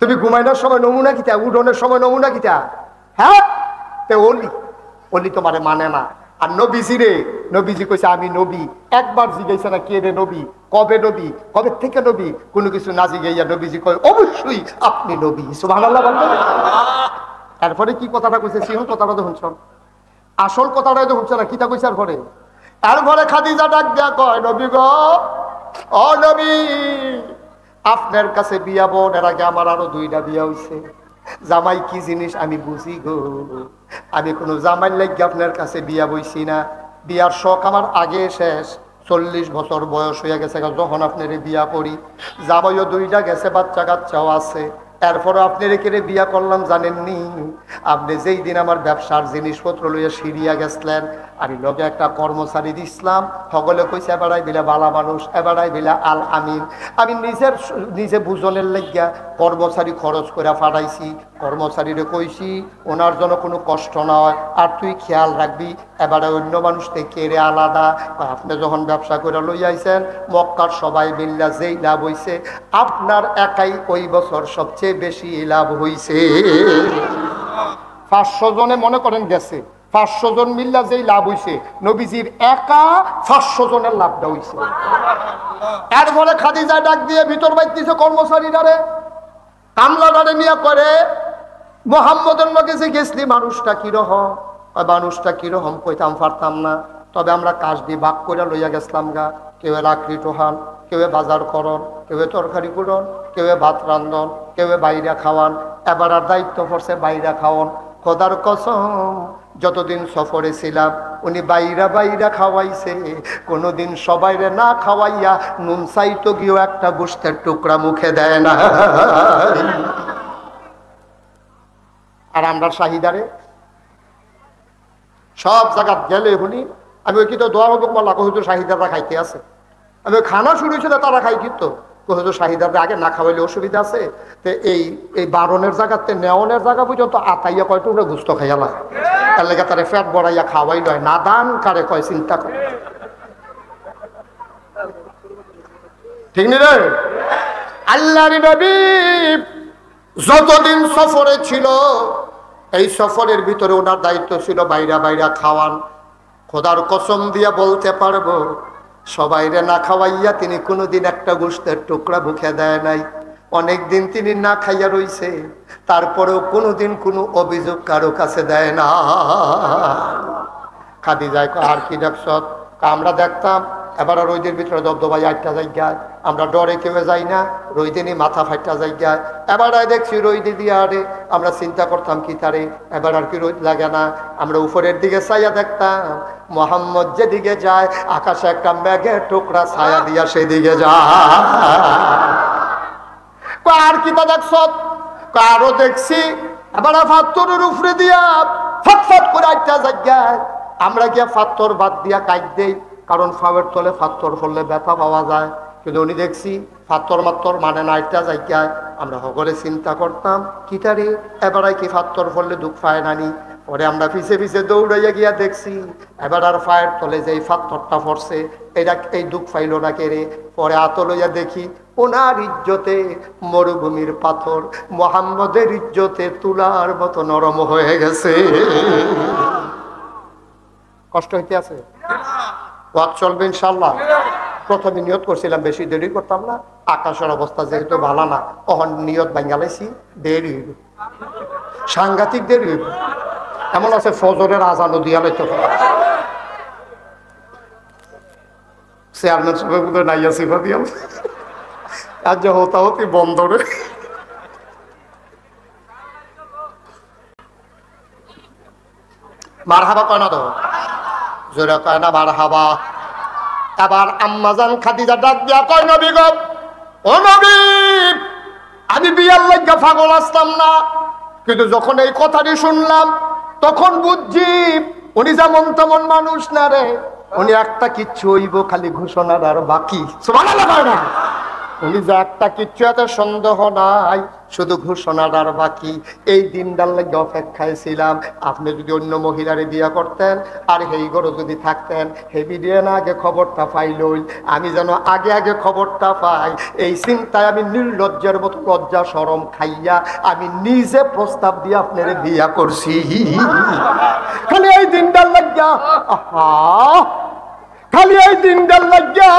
তুমি ঘুমাইনোর সময় নমুনা কিতা, উঠোনের সময় নমুনা কিতা, হ্যাঁ তে অলি অলি তোমারে মানে না। আর নবীজি রে, নবীজি কইছে আমি নবী, একবার জিজ্ঞাসা না কে রে নবী, কবে নবী, কবে থেকে নবী, কোনো কিছু না জিজ্ঞাসা নবীজি কয় অবশ্যই আপনি নবী, সুবহানাল্লাহ বলবেন। তারপরে কি কথাটা কইছে, সিংহ কথাটা তো শুনছ, আসল কথাটাই তো শুনছ না, কিতা কইছে আর ঘরে খাদিজা ডাক দেয়া কয় নবী গো, ও নবী আপনার কাছে বিয়া বোন, এর আগে আমার আরো 2টা বিয়া হইছে, জামাই কি জিনিস আমি বুঝি গো, আমি কোনো জামাই লাগি আপনার কাছে বিয়া বইছি না, বিয়ার শখ আমার আগে শেষ, 40 বছর বয়স হয়ে গেছে যখন আপনার বিয়া করি, জামাইও 2টা গেছে, বাচ্চা কাচ্চাও আছে, এরপরও আপনি রেখে বিয়া করলাম জানেননি, আপনি যেই দিন আমার ব্যবসার জিনিসপত্র লইয়া সিরিয়া গেছিলেন, আমি লগে একটা কর্মচারী দিছিলাম, সকলে কইছে এবারাই বিলা বালা মানুষ, এবারাই বিলা আল আমিন, আমি নিজে বুঝনের লাগিয়া কর্মচারী খরচ করে ফাটাইছি, কর্মচারীরে কইছি ওনার জন্য কোনো কষ্ট নয়, আর তুই খেয়াল রাখবি এবারে অন্য মানুষ থেকে রে আলাদা, আপনি যখন ব্যবসা করে লইয়াইছেন মক্কার সবাই মিল্লা যেই লাভ হইছে, আপনার একাই ওই বছর সবচেয়ে বেশি লাভ হইছে। 500 জনে মনে করেন গেছে, 500 জন মিল্লা যেই লাভ হইছে, নবীজির একা 500 জনের লাভটা হইছে। এরপরে খাদিজা ডাক দিয়ে ভিতর বাইতেছে কর্মচারীরারে, কামলাদারে নিয়ে করে মোহাম্মদের লগে যে গেছলি মানুষটা কিরকম, মানুষটা কিরকম কইতাম পারতাম না, তবে আমরা কাজ দিয়ে ভাগ করে লইয়া গেছিলাম গা, কেউ লাকড়ি টোহান, কেউ বাজার করন, কেউ তরকারি করন, কেউ ভাত রান্ধন, কেউ বাইরে খাওয়ান, এবার আর দায়িত্ব পড়ছে বাইরে খাওয়ান। খোদার কসম যতদিন সফরে ছিলাম উনি বাইরা বাইরা খাওয়াইছে, কোনোদিন সবাইরে না খাওয়াইয়া নুন চাইতো গিয়েও একটা গোস্তের টুকরা মুখে দেয় না। আর আমরা শাহিদারে সব জায়গা গেলে শুনি, আমি ওই কিন্তু দোয়া হবে বলা হুজুর শাহিদাররা খাইতে আছে, আমি খানা শুরু হয়েছিল তারা খাই কিন্তু হুজুর শাহিদারদের আগে না খাওয়াইলে অসুবিধা আছে। তো এই বারণের জায়গাতে নেওয়ানের জায়গা পর্যন্ত আতাইয়া কয় টুকরা গুস্ত খাইয়া লাগে, তার লেগে তারা ফ্যাট বড়াইয়া খাওয়াই লয়, না দান কারে কয় চিন্তা করে, ঠিক নি রে? আল্লাহর নবী যতদিন সফরে ছিল এই সফরের ভিতরে ওনার দায়িত্ব ছিল বাইরা বাইরা খাওয়ান। খোদার কসম দিয়া বলতে পারবো সবাইরে না খাওয়াইয়া তিনি কোনোদিন একটা গোশতের টুকরা মুখে দেয় নাই। অনেকদিন তিনি না খাইয়া রইছে, তারপরেও কোনোদিন কোনো অভিযোগ কারো কাছে দেয় না। খাদিজায় আর কি দেখছ? আমরা দেখতাম এবার রোদের ভিতরে দবদবাই আটটা জায়গায়, আমরা ডরে কেউ যাই না, রোদিনই মাথা ফাইটা জায়গায়। এবার দেখছি রোদে দিয়ে আরে আমরা চিন্তা করতাম কি তারে এবার আর কি রোদ লাগে না। আমরা উপরের দিকে ছায়া দেখতাম, মোহাম্মদ যেদিকে যায় আকাশে একটা মেঘের টুকরা ছায়া দিয়া সেদিকে যায়। আর কি তা দেখছ? আরো দেখছি এবার ফাত্তরের উপরে দিয়া ফটফট করে আটটা জায়গায় আমরা গিয়া ফাত্তর বাদ দিয়া কাইট দেই, কারণ ফাওয়ের তলে ফাত্তর ফললে ব্যথা পাওয়া যায়। কিন্তু উনি দেখছি ফাত্তর মাত্তর মানে না একটা জায়গায়। আমরা সকলে চিন্তা করতাম কিটারে এবারে কি ফাত্তর ফললে দুঃখ পায় নানি। পরে আমরা পিছে পিছে দৌড়াইয়া গিয়া দেখছি এবার আর ফায়ের তলে যে ফাত্তরটা পড়ছে এটা এই দুঃখ পাইল না কেড়ে। পরে আত লইয়া দেখি ওনার ইজ্জতে মরুভূমির পাথর, মোহাম্মদের ইজ্জতে তুলার মতো নরম হয়ে গেছে। কষ্ট হইতে আছে, ওয়াজ চলবে ইনশাল্লাহ। প্রথমে নিয়ত করছিলাম বেশি দেরি করতাম না, আকাশের অবস্থা যেহেতু ভালো না, তখন নিয়ত বাঙ্গালাইছি দেরি হইব, সাংঘাতিক দেরি হইব। এমন আছে ফজরের আজানও দিয়া লাইতে চেয়ারম্যান সাহেব নাইয়া সিফা দিয়া আর যে হতাহতি বন্দরে মার হাবা কয় না তো জোরে কয় না মার হাবা। এবার আম্মাজান খাদিজা ডাক দিয়া কয় নবী গো, ও নবী আমি বিয়ার লাগা পাগল আসতাম না, কিন্তু যখন এই কথাটি শুনলাম তখন বুঝছি উনি যেমন তেমন মানুষ না রে, উনি একটা কিচ্ছু হইব খালি ঘোষণার আর বাকি। সুবহানাল্লাহ কয় না? উনি যে একটা কিচ্ছু এত সন্দেহ নাই, শুধু ঘোষণাটার বাকি। এই দিনটার লাগে অপেক্ষায় ছিলাম। আপনি যদি অন্য মহিলারে বিয়ে করতেন আর এই ঘরে যদি থাকতেন, হেবি দিয়ে না আগে খবরটা পাইলই, আমি যেন আগে আগে খবরটা পাই, এই চিন্তায় আমি নির্লজ্জের মতো লজ্জা শরম খাইয়া আমি নিজে প্রস্তাব দিয়ে আপনারে বিয়া করছি। খালি এই দিনটার লাগিয়া, খালি এই দিনটার লাগিয়া,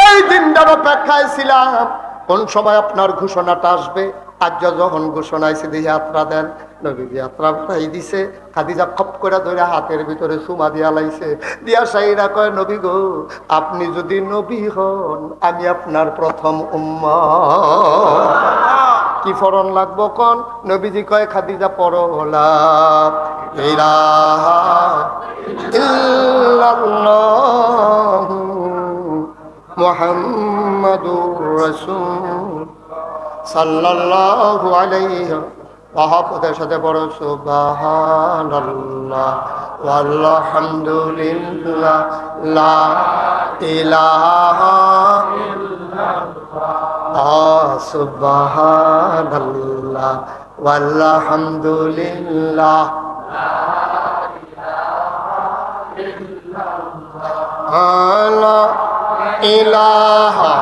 এই দিনটার অপেক্ষায় ছিলাম কোন সময় আপনার ঘোষণাটা আসবে। আজ যখন ঘোষণা আইছে দিয়ে যাত্রা দেন, নবী যাত্রা পাই দিছে। খাদিজা খপ করে ধরে হাতের ভিতরে চুমা দিয়া লাইছে, দিয়া সাইরা কয় নবী গো, আপনি যদি নবী হন আমি আপনার প্রথম উম্মত। কি ফরন লাগবো কোন? নবীজি কয় খাদিজা পড়ো লা ইলাহা ইল্লাল্লাহ মুহাম্মাদুর রাসূল সাল্লাল্লাহু আলাইহি ওয়াহাবদের সাথে বড় সুবহানাল্লাহ ওয়ালহামদুলিল্লাহ লা ইলাহা ইল্লাল্লাহ সুবহানাল্লাহ ওয়ালহামদুলিল্লাহ লা ইলাহা ইলাহা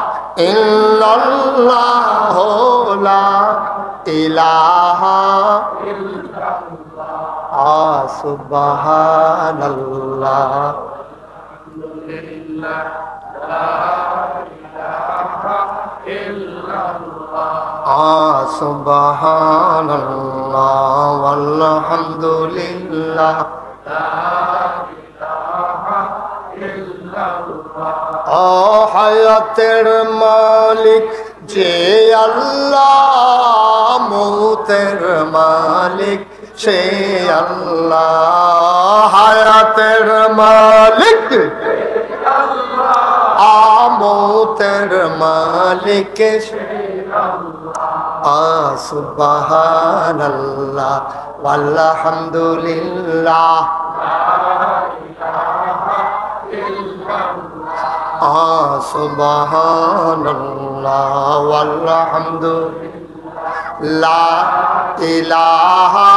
ইল্লাল্লাহ লা ইলাহা ইল্লাল্লাহ সুবহানাল্লাহ আলহামদুলিল্লাহ লা ইলাহা ইল্লাল্লাহ সুবহানাল্লাহ আলহামদুলিল্লাহ ও হায়াতের মালিক যে আল্লাহ, মৌতের মালিক সে আল্লাহ। হায়াতের মালিক মৌতের মালিক সে আল্লাহ। সুবহানাল্লাহ ওয়ালহামদুলিল্লাহ সুবহানাল্লাহ ওয়ালহামদুলিল্লাহ লা ইলাহা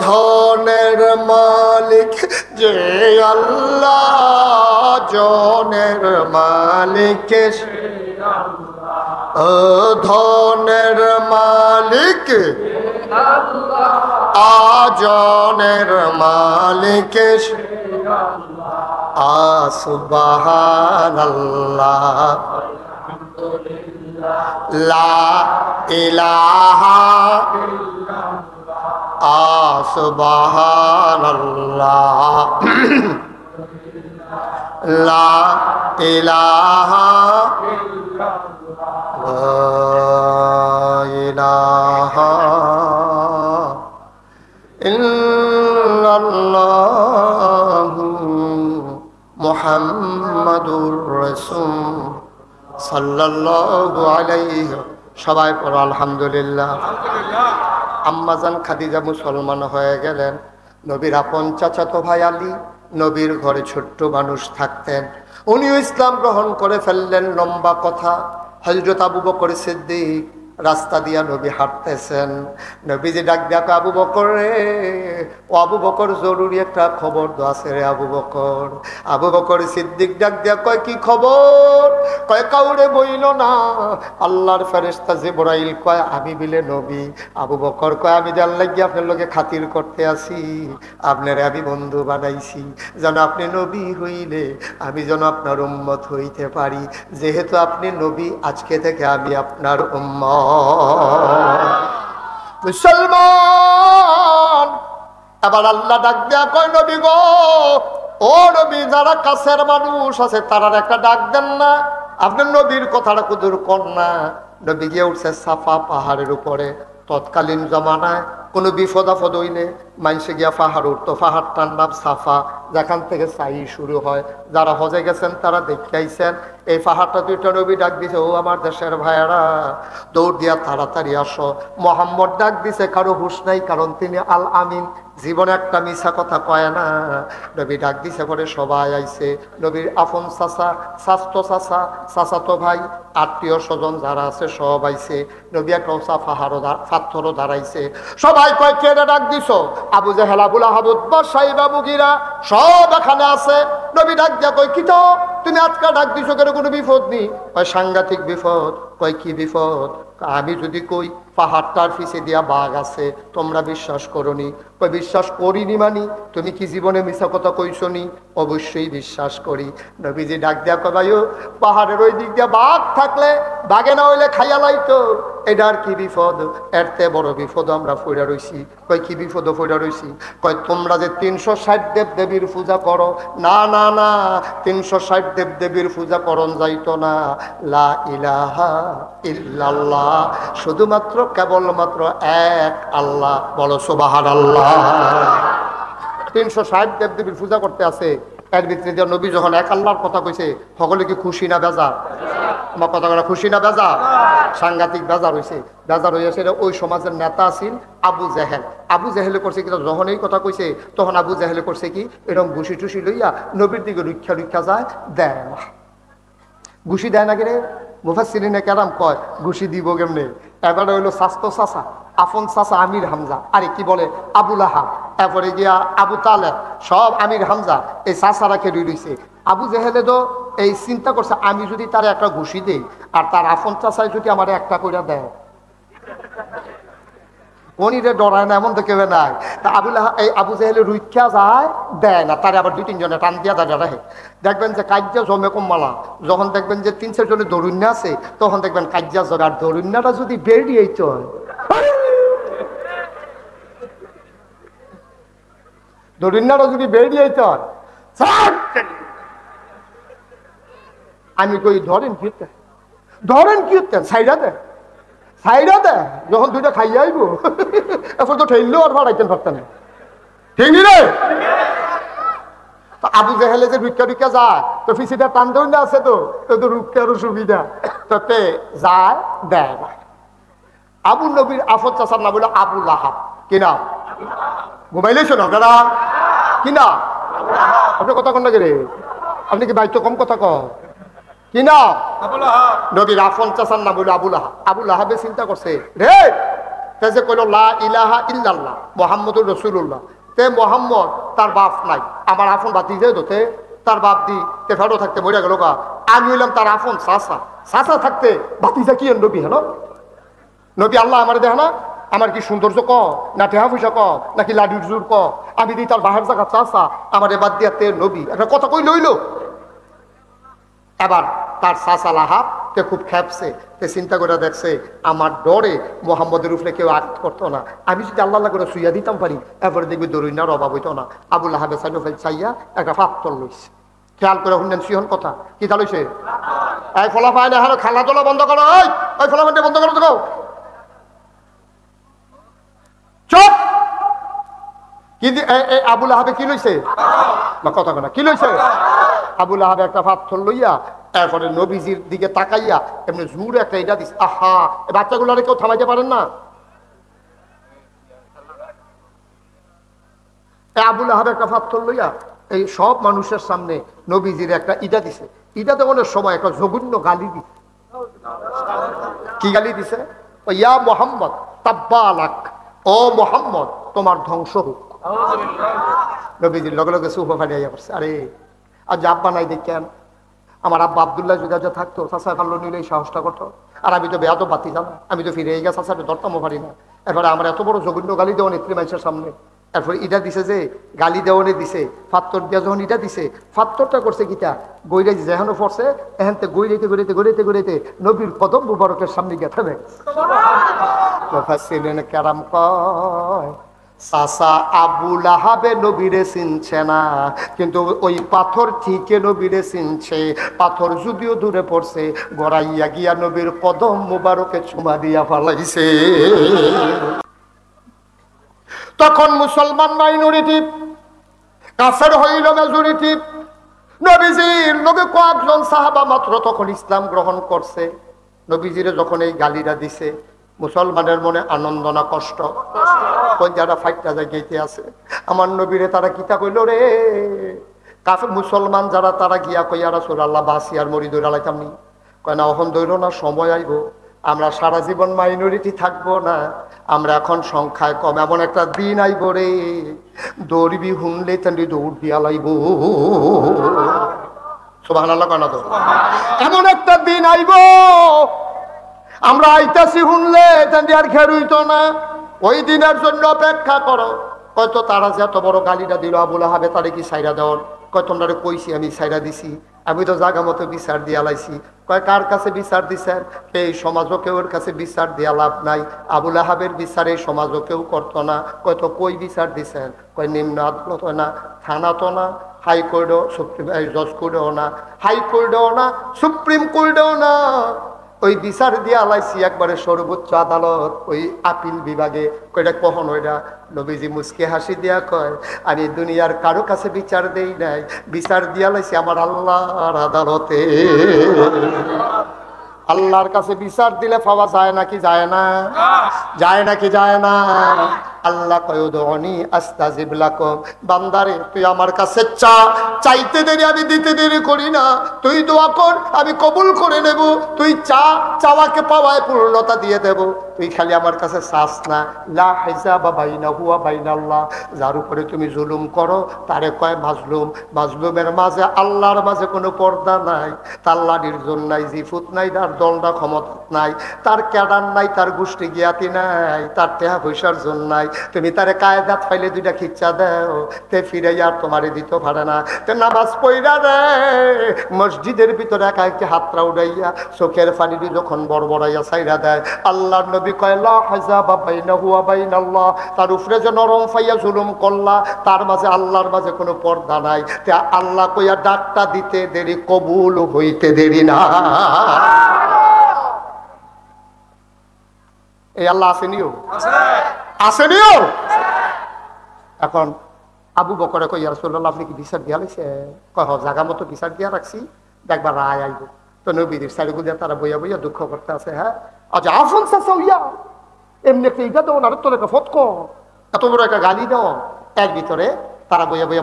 ধনের মালিক যে আল্লাহ, জনের মালিক ধনের মালিক আজনের মালিক সুবহানাল্লাহ লা ইলাহা সুবহানাল্লাহ লা ইলাহা ইলাহা ইল্লাল্লাহু মুহাম্মাদুর রাসূল সাল্লাল্লাহু আলাইহি। সবাই পড়ো আলহামদুলিল্লাহ। আম্মাজান খাদিজা মুসলমান হয়ে গেলেন। নবীর আপন চাচাতো ভাই আলী নবীর ঘরে ছোট্ট মানুষ থাকতেন, উনিও ইসলাম গ্রহণ করে ফেললেন। লম্বা কথা, হযরত আবু বকর সিদ্দিক রাস্তা দিয়া নবী হাঁটতেছেন। নবীজি ডাক দেখো আবু বকর রে, ও আবু বকর জরুরি একটা খবর তো আছে রে আবু বকর। আবু বকর সিদ্দিক ডাক দিয়া কয় কি খবর? কয় কাউরে বইল না, আল্লাহর ফেরেশতা জিবরাইল কয় আমি বিলে নবী। আবু বকর কয় আমি যে আল্লাহ গিয়ে আপনার লোকে খাতির করতে আসি, আপনারে আমি বন্ধু বানাইছি যেন আপনি নবী হইলে আমি যেন আপনার উম্মত হইতে পারি। যেহেতু আপনি নবী, আজকে থেকে আমি আপনার উম্মত। মুসলমান এবার আল্লাহ ডাক দেয়া কয় নবী গো, ও নবী, যারা কাছের মানুষ আছে তারা একটা ডাক দেন না, আপনার নবীর কথাটা কুদুর কর না। নবী গিয়ে উঠছে সাফা পাহাড়ের উপরে। তৎকালীন জমানায় কোনো বিপদ আপদ হইলে মানুষে গিয়া পাহাড় উঠতো। পাহাড়টার নাম সাফা, যেখান থেকে সাই শুরু হয়। যারা হজে গেছেন তারা দেখে আইছেন। এই পাহাড়টা দুইটা নবী ডাক দিছে, ও আমার দেশের ভাইয়ারা দৌড় দিয়া তাড়াতাড়ি আসো। মোহাম্মদ ডাক দিছে, কারো হুঁশ নাই, কারণ তিনি আল আমিন, জীবনে একটা মিছা কথা কয় না। নবী ডাক দিছে পরে সবাই আইছে। নবীর আপন চাচা, স্বাস্থ্য চাচা, চাচাতো ভাই, আত্মীয় স্বজন যারা আছে সব আইছে। নবী একটা উঁচা পাথরও দাঁড়াইছে। সবাই কয় কে ডাক দিছ? আবু জেহেল, আবুল আহাব, উতবা, সাইবা, মুগীরা সব এখানে আছে। নবী ডাক দিয়া কয় কি তো তুমি আজকে ডাক দিছো কেন? কোনো বিপদ নেই? কয় সাংঘাতিক বিপদ। কয় কি বিপদ? আমি যদি কই পাহাড়টার পিছে দিয়া বাঘ আছে, তোমরা বিশ্বাস করনি? কই বিশ্বাস করিনি মানি? তুমি কি জীবনে মিছা কথা কইছো নি? অবশ্যই বিশ্বাস করি। নবীজি ডাক দিয়া কয় ভাইও, পাহাড়ের ওই দিক দিয়া বাঘ থাকলে বাঘে না হইলে খাইয়া লাইতো। এটার কি বিপদ? এরতে বড় বিপদ আমরা ফইরা রইছি। কয় কি বিপদ ফইরা রইছি? কয় তোমরা যে 360 দেব দেবীর পূজা করো, না না না, 360 দেব দেবীর পূজা করন যাইতো না। লা ইলাহা ইল্লাল্লাহ, শুধুমাত্র কেবলমাত্র এক আল্লাহ। বলো সুবহানাল্লাহ। 360 দেব দেবীর পূজা করতে আছে। এর ভিতরে যে নবী যখন এক আল্লাহর কথা কইছে, সকলে কি খুশি না বেজার? আমার কথা বলা খুশি না বেজার? সাংঘাতিক বেজার হয়েছে। বেজার হয়েছে ওই সমাজের নেতা আছেন আবু জেহেল। আবু জেহেলে করছে কি, যখন এই কথা কইছে তখন আবু জেহেলে করছে কি, এরকম ঘুষি টুসি লইয়া নবীর দিকে রুক্ষা রুক্ষা যায়, দেয় না। ঘুষি দেয় না কেন? মুফাসসিরিনে কেরাম কয় ঘুষি দিব কেমনে? এবারে হইলো স্বাস্থ্য চাচা, আপন চাচা আমির হামজা, আরে কি বলে আবুল আহাব, এরপরে গিয়া আবু তালেব, সব আমির হামজা এই চাচারা খেয়ে রইছে। আবু জেহেলে তো এই চিন্তা করছে, আমি যদি তার একটা ঘুষি দেই আর তার আপন চাচাই যদি আমার একটা করে দেয়, উনিরে ডরায় না, এমন তো কেউ নাই। তা এই আবু জেহেলে রুইক্ষা যায়, দেয় না, তারে আবার 2-3 জনে টান দিয়া দাঁড়িয়ে রাখে। দেখবেন যে কাজ্যা জমে কমলা, যখন দেখবেন যে 3-4 জনের দরুন্যা আছে, তখন দেখবেন কাজ্যা জমে। আর দরুন্যাটা যদি বেরিয়ে চল, দরুন্যাটা যদি বেরিয়ে চল, আমি কই ধরেন কি ধরেন কি হতেন, সাইডা দেন সাইডা দেয়। যখন দুইটা খাইয়া আইব এখন তো ঠেললেও আর ভাড়াইতেন পারতেন না, ঠিক নি রে? আবু জেহেলে যে রুক্কা রুক্কা যায়, তো ফিসিটা টান দেন না আছে, তো রুক্কারও সুবিধা, তাতে যায় দেয় না। আবু নবীর আফত চাচার নাম হলো আবুল আহাব। কি নাম? ঘুমাইলে শোনো আপনারা, কি নাম? আপনার কথা কোন লাগে রে? আপনি কি বাইতো কম কথা কও কি না? নবীর আফন চাচার নাম হইল আবুল আহাব। আবুল আহাবে চিন্তা করছে রে যে কইল লা ইলাহা ইল্লাল্লাহ মুহাম্মদুর রাসূলুল্লাহ, তে মোহাম্মদ তার বাপ নাই, আমার আফন বাতি যে দোতে তার বাপ দি তে ফেরো থাকতে মরে গেল গা, আমি হইলাম তার আফন চাচা, চাচা থাকতে বাতিজা কি নবী হেন? নবী আল্লাহ আমার দেখ না, আমার কি সৌন্দর্য ক না টেহা পয়সা ক নাকি লাডুর জোর ক, আমি দিই তার বাহার জায়গা চাচা, আমার বাদ দিয়া তে নবী, একটা কথা কই লইল। এবার তার চাচা লাহাব তে খুব খেপছে, তে চিন্তা করে দেখছে আমার ডরে মোহাম্মদের উপরে কেউ আঘাত করতো না, আমি যদি আল্লাহ করে শুইয়া দিতাম পারি এরপরে দেখবি দরুইনার অভাব হইতো না। আবুল আহাবে চাইয়া একটা পাত্তর লইছে, খেয়াল করে শুনলেন সিহন কথা কি তা লইছে, এই ফলা পায় না হলো খেলাধুলা বন্ধ করো, ওই ফলা বন্ধ করো তো চুপ। কি আবুল আহাবে কি লইছে কথা না কি লইছে? আবুল আহাবে একটা পাথর লইয়া তারপরে নবীজির দিকে তাকাইয়া এমনি জোরে একটা এটা দিস। আহা, বাচ্চাগুলারে কেউ থামাইতে পারেন না? আবুল আহাবে একটা পাথর লইয়া এই সব মানুষের সামনে নবীজির একটা ইটা দিছে। ইটা দেওয়ানোর সময় একটা জঘন্য গালি দিছে। কি গালি দিছে? ইয়া মোহাম্মদ তাব্বালাক, ও মোহাম্মদ তোমার ধ্বংস হোক। নবীজির লগে লগে সুফা ফাটিয়া পড়ছে। আরে আজ আব্বা নাই দেখেন, আমার আব্বা আবদুল্লাহ যদি আজ থাকতো চাষা কাল্লো নিলে এই সাহসটা করতো। আর আমি তো বেয়াদ বাতি জানা, আমি তো ফিরে গেছে চাষাটা ধরতামও পারি না। এবারে আমার এত বড় জঘন্য গালি দেওয়া নেত্রী মানুষের সামনে, এরপরে ইটা দিছে যে গালি দেওয়ানে দিছে, ফাত্তর দিয়া যখন ইটা দিছে, ফাত্তরটা করছে কিটা গৈরে যেখানে পড়ছে এখানতে গৈরাইতে গৈরাইতে গৈরাইতে গৈরাইতে নবীর কদম মুবারকের সামনে গিয়ে থামে। কেরাম কয় চাচা আবুল আহাবে নবীরে চিনছে না, কিন্তু ওই পাথর ঠিকই নবীরে চিনছে। পাথর যদিও দূরে পড়ছে, গড়াইয়া গিয়া নবীর কদম মুবারকে চুমা দিয়া ফালাইছে। তখন মুসলমান মাইনরিটি কাফের হইল মেজরিটি। নবীজির নবী কয়েকজন সাহাবা মাত্র তখন ইসলাম গ্রহণ করছে। নবীজিরে যখন এই গালিটা দিছে, মুসলমানের মনে আনন্দ না কষ্ট? যারা ফাইটটা জায়গাতে আছে আমার নবীরে তারা কিতা কইল রে, কাফের মুসলমান যারা তারা গিয়া কইয়া রাসূলুল্লাহ বাসি আর মরি দৌড়া লাইতাম নি, কয় না অহন দৌড় না, সময় আইব আমরা সারা জীবন মাইনরিটি থাকবো না, আমরা এখন সংখ্যায় কম, এমন একটা দিন আইব রে দৌড়বি হুনলে তেমনি দৌড় দিয়া লাইব। সুবহানাল্লাহ কানা তো, এমন একটা দিন আইব আমরা আইতাছি হুনলে তেমনি আর খের হইতো না, ওই দিনের জন্য অপেক্ষা করো। হয়তো তারা যে এত বড় গালিটা দিল আবুল আহাবে, তারে কি সাইরা দেওয়ার? কয় তোমরা কইছি আমি সাইরা দিছি, আমি তো জায়গা মতো বিচার দিয়া লাইছি। কয় কার কাছে বিচার দিছেন? এই সমাজও কেউ ওর কাছে বিচার দিয়া লাভ নাই, আবুল আহাবের বিচার এই সমাজও কেউ করতো না। কয় তো কই বিচার দিছেন? কয় নিম্ন আদালত না, থানা তো না, হাইকোর্টও সুপ্রিম জজ কোর্টেও না, হাইকোর্টেও না, সুপ্রিম কোর্টেও না, ওই বিচার দিয়া লাইছি একবারে সর্বোচ্চ আদালত, ওই আপিল বিভাগে। কয়টা কখন ওইটা? নবীজি মুসকে হাসি দিয়া কয় আমি দুনিয়ার কারো কাছে বিচার দেই নাই, বিচার দিয়া লাইছি আমার আল্লাহর আদালতে। আল্লাহর কাছে বিচার দিলে পাওয়া যায় নাকি যায় না? যায় নাকি যায় না? আল্লাহ কয় উদউনি আস্তাজিব লাকুম, বান্দারে তুই আমার কাছে চা, চাইতে দেরি আমি দিতে দেরি করি না, তুই দোয়া কর আমি কবুল করে নেব, তুই চা, চাওয়াকে পাওয়ায় পূর্ণতা দিয়ে দেব, তুই খালি আমার কাছে চাস না। লা হিজাবা বাইনাহু ওয়া বাইনাল্লাহ, যার উপরে তুমি জুলুম করো তারে কয় মাজলুম, মাজলুমের মাঝে আল্লাহর মাঝে কোনো পর্দা নাই, তার লাঠির জোর নাই, জিফুত নাই, তার দলটা ক্ষমতা নাই, তার ক্যাডার নাই, তার গোষ্ঠী জ্ঞাতি নাই, তার টেহা পয়সার জন্য নাই, তুমি তারে কায়দাত পাইলে দুইটা খিচ্চা দাও, তে ফিরে আর তোমারে দিতে পারে না। তে নামাজ পড়া রে মসজিদের ভিতরে একা একটি হাতরা উড়াইয়া চোখের পানি যখন বড়বড়াইয়া ছাইরা দেয়, আল্লাহর নবী কয় লা হিজাবা বাইনাহু ওয়া বাইনাল্লাহ, তার উপরে যে নরম ফাইয়া জুলুম করলা তার মাঝে আল্লাহর মাঝে কোনো পর্দা নাই, তে আল্লাহ কইয়া ডাকটা দিতে দেরি, কবুল হইতে দেরি না। এই আল্লাহ আসেনিও আসেনিও। এখন আবু বকরে কই ইয়া রাসূলুল্লাহ আপনি কি বিচার দিয়া লাইছে? কয় হ জায়গা মতো বিচার দিয়া রাখছি, দেখবা রায় আইব। তো নবীদের সাইডে দিয়া তারা বইয়া বইয়া দুঃখ করতে আছে। হ্যাঁ আচ্ছা আফন চাচা হইয়া এমনি একটা ইটা দেও না, তোর একটা ফতক এত বড় একটা গালি দেও, এর ভিতরে তারা বইয়া বইয়া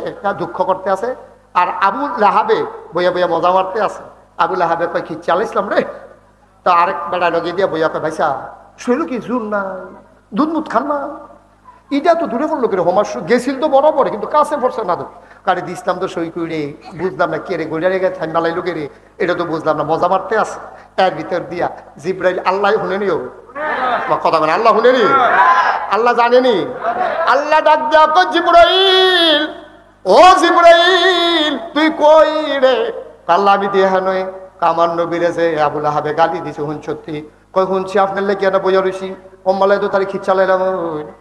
একটা দুঃখ করতে আছে। আর আবু লাহাবে বইয়া বইয়া মজা মারতে আছে। আবু লাহাবে কয় কি চালাইছিলাম রে। তো আরেক বেড়া লগে দিয়া বইয়া কয় ভাইসা শরীর কি জোর নাই, দুধ মুধ খান না। ইটা তো দূরে পড়লো কেন, হোমার গেছিল তো বরাবর, কিন্তু কাছে পড়ছে না। তো কারে দিসলাম তো সই করে, বুঝলাম না কে রে গড়িয়া রেগে ঠান্ডালাই লোকে রে, এটা তো বুঝলাম না, মজা মারতে আছে। এর ভিতর দিয়া জিব্রাইল আল্লাহ শুনেনিও কথা বলে, আল্লাহ শুনেনি, আল্লাহ জানেনি। আল্লাহ ডাক দেয়া কয় জিব্রাইল, ও জিব্রাইল তুই কই রে? আল্লাহ আমি দেহা নয় কামার নবীরে যে আবু লাহাবে গালি দিছে হুন সত্যি। কয় শুনছি আপনার লেগে না বইয়া রয়েছি, কম্মালাই তো তার খিচালাইলাম,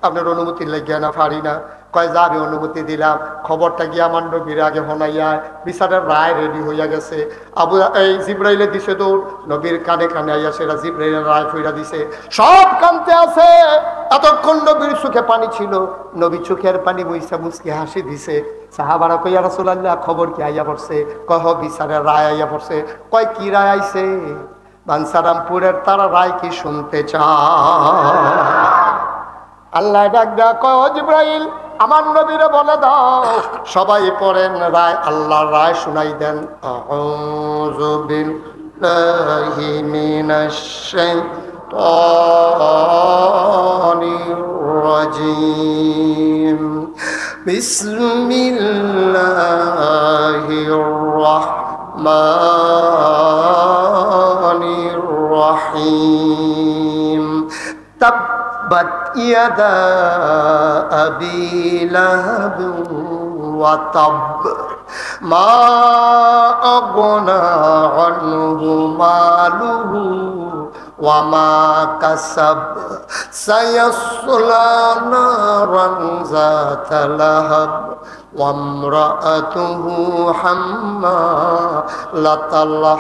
আপনার অনুমতির লেগে না পারি না। কয় যা আমি অনুমতি দিলাম, খবরটা গিয়ে আমার নবীর আগে হনাইয়া বিচারের রায় রেডি হইয়া গেছে। আবু এই জিব্রাইলে দিছে দৌড়, নবীর কানে কানে আইয়া সেটা জিব্রাইলের রায় ফিরা দিছে, সব কানতে আছে। এতক্ষণ নবীর চোখে পানি ছিল, নবী চোখের পানি মুইসা মুসকে হাসি দিছে। সাহাবারা কই ইয়া রাসূলুল্লাহ খবর কি আইয়া পড়ছে? কহ বিচারের রায় আইয়া পড়ছে। কয় কি রায় আইছে? বাঞ্ছারামপুরের তারা রায় কি শুনতে চায়? আল্লাহ ডাক ডাক কয় ও জিব্রাইল আমার নবীরে বলে দাও। সবাই পড়েন রায়, আল্লাহর রায় শুনাই দেন। আউযু বিল্লাহি মিনাশ শাইতানির রাজিম, বিসমিল্লাহির রাহমানির রহিম। তাব্বাত ইয়াদা আবি লাহাব ওয়া তাব, মা আগনা আনহু মালুহু ওয়া মা কাসাব, সায়াসলা নারান যাতা লাহাব ওয়া ইমরাআতুহু হাম্মালাতাল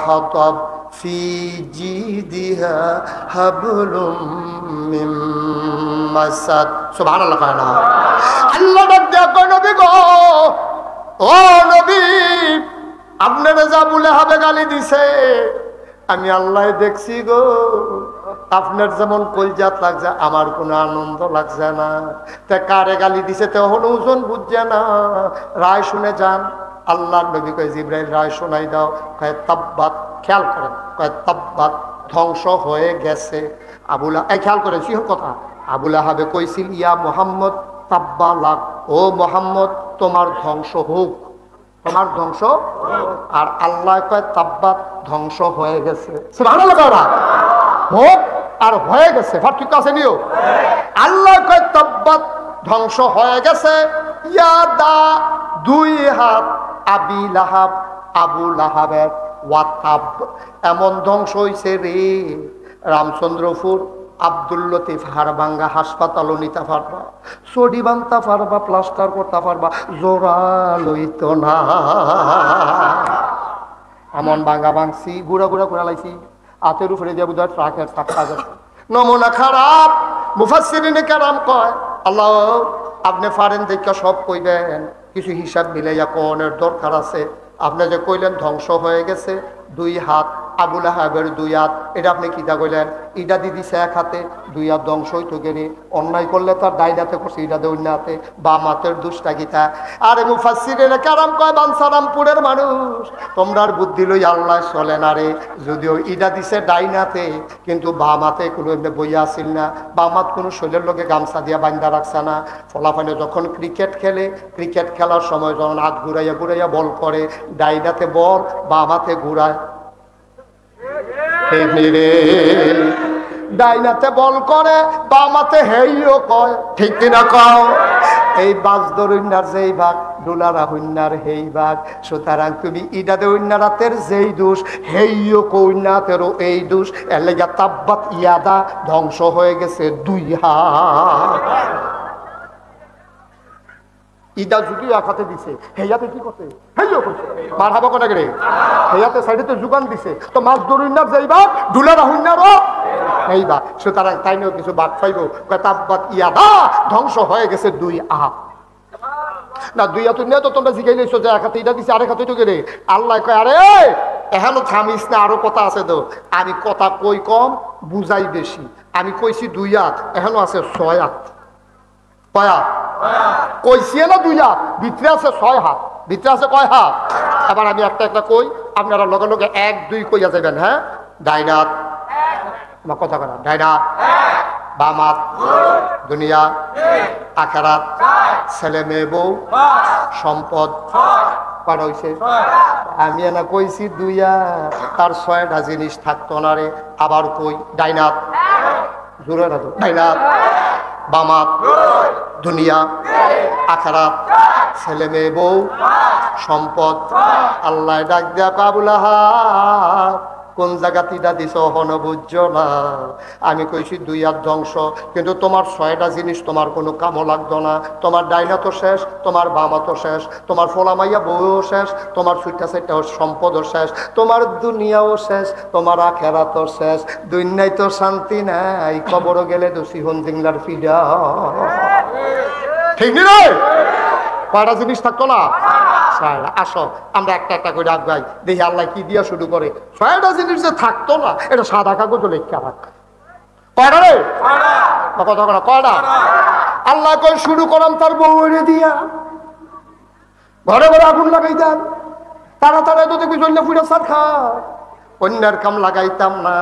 হাতাব ফি জিদিহা হাবলুম মিন মাসাদ। সুবহানাল্লাহ। আল্লাহ ডাক দেয়া কয় নবী গো, ও নবী আপনারা যা বলে হবে গালি দিছে আমি আল্লাহ দেখছি গো। আপনার যেমন কলজাত লাগছে আমার কোনো আনন্দ লাগছে না। তা কারে গালি দিছে তখন ওজন বুঝছে না, রায় শুনে যান। আল্লাহ নবী কয় জিব্রাইল রায় শোনাই দাও। কয় তাব্বাত, খেয়াল করেন, কয় তাব্বাত ধ্বংস হয়ে গেছে। আবুলা এই খেয়াল করেন সিংহ কথা, আবু লাহাবে কইছিল ইয়া মুহাম্মদ তাব্বা লাক, ও মুহাম্মদ তোমার ধ্বংস হোক, তোমার ধ্বংস। আর আল্লাহ কয় তাব্বাত ধ্বংস হয়ে গেছে। সুবহানাল্লাহ হোক আর হয়ে গেছে, ঠিক আছে নিও। আল্লাহ কয় তাব্বাত ধ্বংস হয়ে গেছে। ইয়াদা দুই হাত আবি লাহাব, আবু লাহাবের, ওয়াতাব এমন ধ্বংস হইছে রে। রামচন্দ্রপুর আব্দুল লতিফ হাড়ভাঙ্গা হাসপাতালও নিতে পারবা, চডি বানতে পারবা, প্লাস্টার করতে পারবা, জোড়া লইত না। এমন ভাঙ্গা ভাঙছি, গুড়া গুড়া করে লাইছি, হাতের উপরে দিয়ে বুঝা ট্রাকের চাকা গেছে। নমুনা খারাপ। মুফাসসিরিনে কেরাম কয় আল্লাহ আপনি পারেন দেখে সব কইবেন, কিছু হিসাব মিলাইয়া কোনের দরকার আছে। আপনি যে কইলেন ধ্বংস হয়ে গেছে দুই হাত, আবু লাহাবের দুই হাত, এটা আপনি কিতা কইলেন? ইটা দি দিছে এক হাতে, দুই হাত ধ্বংস হইতো গেলে। অন্যায় করলে তার ডাইন হাতে করছে, ইটা দেয় অন্য হাতে, বা মাতের দুষ্টা গীতা। আরে মুফাসসিরিনে কেরাম কয় বাঞ্ছারামপুরের মানুষ তোমরার বুদ্ধি লই আল্লাহ চলে না রে। যদিও ইটা দিছে ডাইন হাতে, কিন্তু বাম হাতে কোনো এমনি বইয়া আসিল না, বাম হাত কোনো শৈলের লোকে গামছা দিয়া বান্ধা রাখছে না। ফলাফলে যখন ক্রিকেট খেলে, ক্রিকেট খেলার সময় যখন হাত ঘুরাইয়া ঘুরাইয়া বল করে, ডাইন হাতে বল বাম হাতে ঘুরায়, ডাইনাতে বল করে বামাতে হেইও কয়, ঠিক কিনা কও? এই বাজ দরুন্নার যেই ভাগ, ডোলারা হইনার হেই ভাগ। সুতরাং তুমি ইডাদে হইনারাতের যেই দোষ, হেইও কইনাতেরও এই দোষ। এর লেগা তাব্বাত ইয়াদা ধ্বংস হয়ে গেছে দুই হাত। ইদা যদি আখাতে দিছে, হেয়াতে কি করছে? হেইও করছে, মার হাবা কোনা গেলে হেয়াতে সাইডেতে যোগান দিছে। তো মাছ দরুন্নার যাইবা, ডুলারা হইনারও এইবা। সুতরাং তাইনেও কিছু বাদ পাইব। তাব্বাত ইয়াদা ধ্বংস হয়ে গেছে দুই হাত। না দুই হাত নিয়ে তো তোমরা জিগাই লইছো যে এক হাতে ইটা দিছে, আরেক হাতে তো গেলে। আল্লাহ কয় আরে এখনো থামিস না, আরো কথা আছে তো। আমি কথা কই কম, বুঝাই বেশি। আমি কইছি দুই হাত, এখনো আছে 6 হাত। কয় হাত? কইছি না 2 হাত, ভিতরে আছে 6 হাত। ভিতরে আছে কয় হাত? এবার আমি একটা একটা কই, আপনারা লগে লগে 1 2 কইয়া যাবেন। হ্যাঁ, ডাইন হাত, আমার কথা করা, ডাইন হাত, বাম হাত, দুনিয়া, আখেরাত, ছেলে মেয়ে বউ, সম্পদ। কয়টা হইছে? আমি না কইছি 2 হাত, তার 6টা জিনিস থাকতো না রে। আবার কই, ডাইন হাত, জোরে না তো, ডাইন হাত, বাম হাত, দুনিয়া, আখেরাত, ছেলে মেয়ে বউ, সম্পদ। আল্লাহ ডাক দিয়া কাবুল আহাব, কোন জায়গা তিটা দিছ হন বুঝছ না? আমি কইছি 2 হাত ধ্বংস, কিন্তু তোমার 6টা জিনিস তোমার কোনো কামও লাগতো না। তোমার ডাইনা তো শেষ, তোমার বামা তো শেষ, তোমার ফোলামাইয়া বউও শেষ, তোমার 6টা সম্পদও শেষ, তোমার দুনিয়াও শেষ, তোমার আখেরাতও শেষ। দুনিয়ায় তো শান্তি নাই, কবরও গেলে দোষী হন দিংলার ফিডা। ঠিক নি রে? কয়টা জিনিস থাকতো না? আসো আমরা একটা একটা করে আগাই, দেখি আল্লাহ কি দিয়া শুরু করে। 6টা জিনিস যে থাকতো না, এটা সাদা কাগজ লেখা রাখ। কয়টা রে? কথা করা কয়টা? আল্লাহ কই শুরু করাম তার বউরে দিয়া। ঘরে ঘরে আগুন লাগাইতাম, তারা তারা তো দেখবি জ্বললে ফুড়ে সার খা, অন্যের কাম লাগাইতাম না।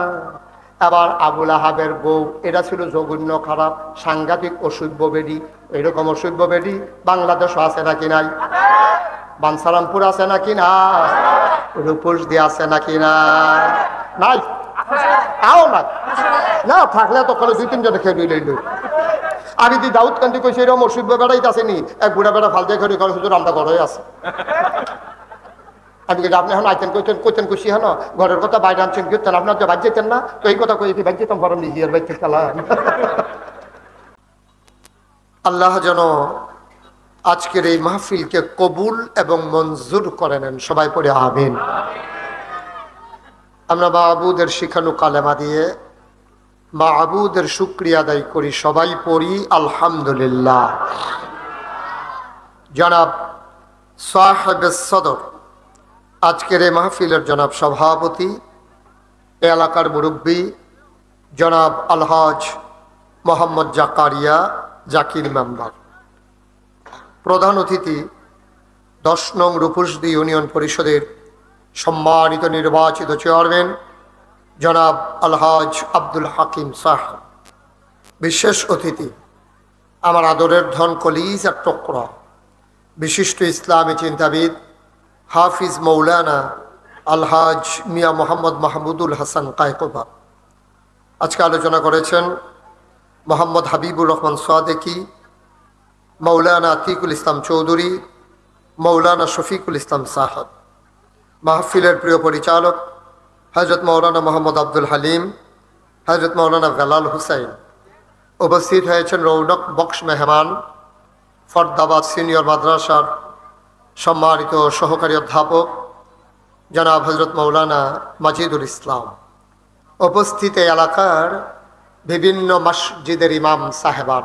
আবার আবুল আহাবের বউ, এটা ছিল জঘন্য খারাপ, সাংঘাতিক অসভ্য বেডি। এরকম অসভ্য বেডি বাংলাদেশও আছে নাকি নাই? বানসারামপুর আছে নাকি না? রূপস দিয়ে আছে নাকি না? নাই? আও না, না থাকলে তো করে 2-3 জনে খেয়ে লইল। আমি দি দাউদ কান্দি কইছি এরকম অসভ্য বেড়াইতে আসেনি, এক বুড়া বেড়া ফালতে খেয়ে করে হুজুর আমরা ঘরে আছে। আমি আপনি এখন আইতেন কইতেন কইতেন খুশি হন, ঘরের কথা বাইরে আনছেন কীর্তেন, আপনার তো বাদ যেতেন না, তো এই কথা কই বাদ যেতাম ঘর নিজের বাইতে খেলা। আল্লাহ যেন আজকের এই মাহফিলকে কবুল এবং মঞ্জুর করে নেন। সবাই পড়ে আমিন। আমরা মাহবুদের শিখানো কালেমা দিয়ে মাহবুদের শুকরিয়া আদায় করি। সবাই পড়ি আলহামদুলিল্লাহ। জনাব সাহেব সদর, আজকের এই মাহফিলের জনাব সভাপতি, এলাকার মুরব্বী জনাব আলহাজ মোহাম্মদ জাকারিয়া জাকির মেম্বার, প্রধান অতিথি 10 নং রূপসদী ইউনিয়ন পরিষদের সম্মানিত নির্বাচিত চেয়ারম্যান জনাব আলহাজ আব্দুল হাকিম সাহেব, বিশেষ অতিথি আমার আদরের ধন কলিজার টুকরা বিশিষ্ট ইসলামী চিন্তাবিদ হাফিজ মৌলানা আলহাজ মিয়া মোহাম্মদ মাহমুদুল হাসান কায়কোবা। আজকে আলোচনা করেছেন মোহাম্মদ হাবিবুর রহমান সাদেকি, মৌলানা আতিকুল ইসলাম চৌধুরী, মৌলানা শফিকুল ইসলাম সাহেব। মাহফিলের প্রিয় পরিচালক হজরত মৌলানা মোহাম্মদ আব্দুল হালিম, হজরত মৌলানা বেলাল হুসাইন। উপস্থিত হয়েছেন রৌনক বক্স মেহমান ফরদাবাদ সিনিয়র মাদ্রাসার সম্মানিত সহকারী অধ্যাপক জনাব হজরত মৌলানা মাজিদুল ইসলাম। উপস্থিত এলাকার বিভিন্ন মসজিদের ইমাম সাহেবান,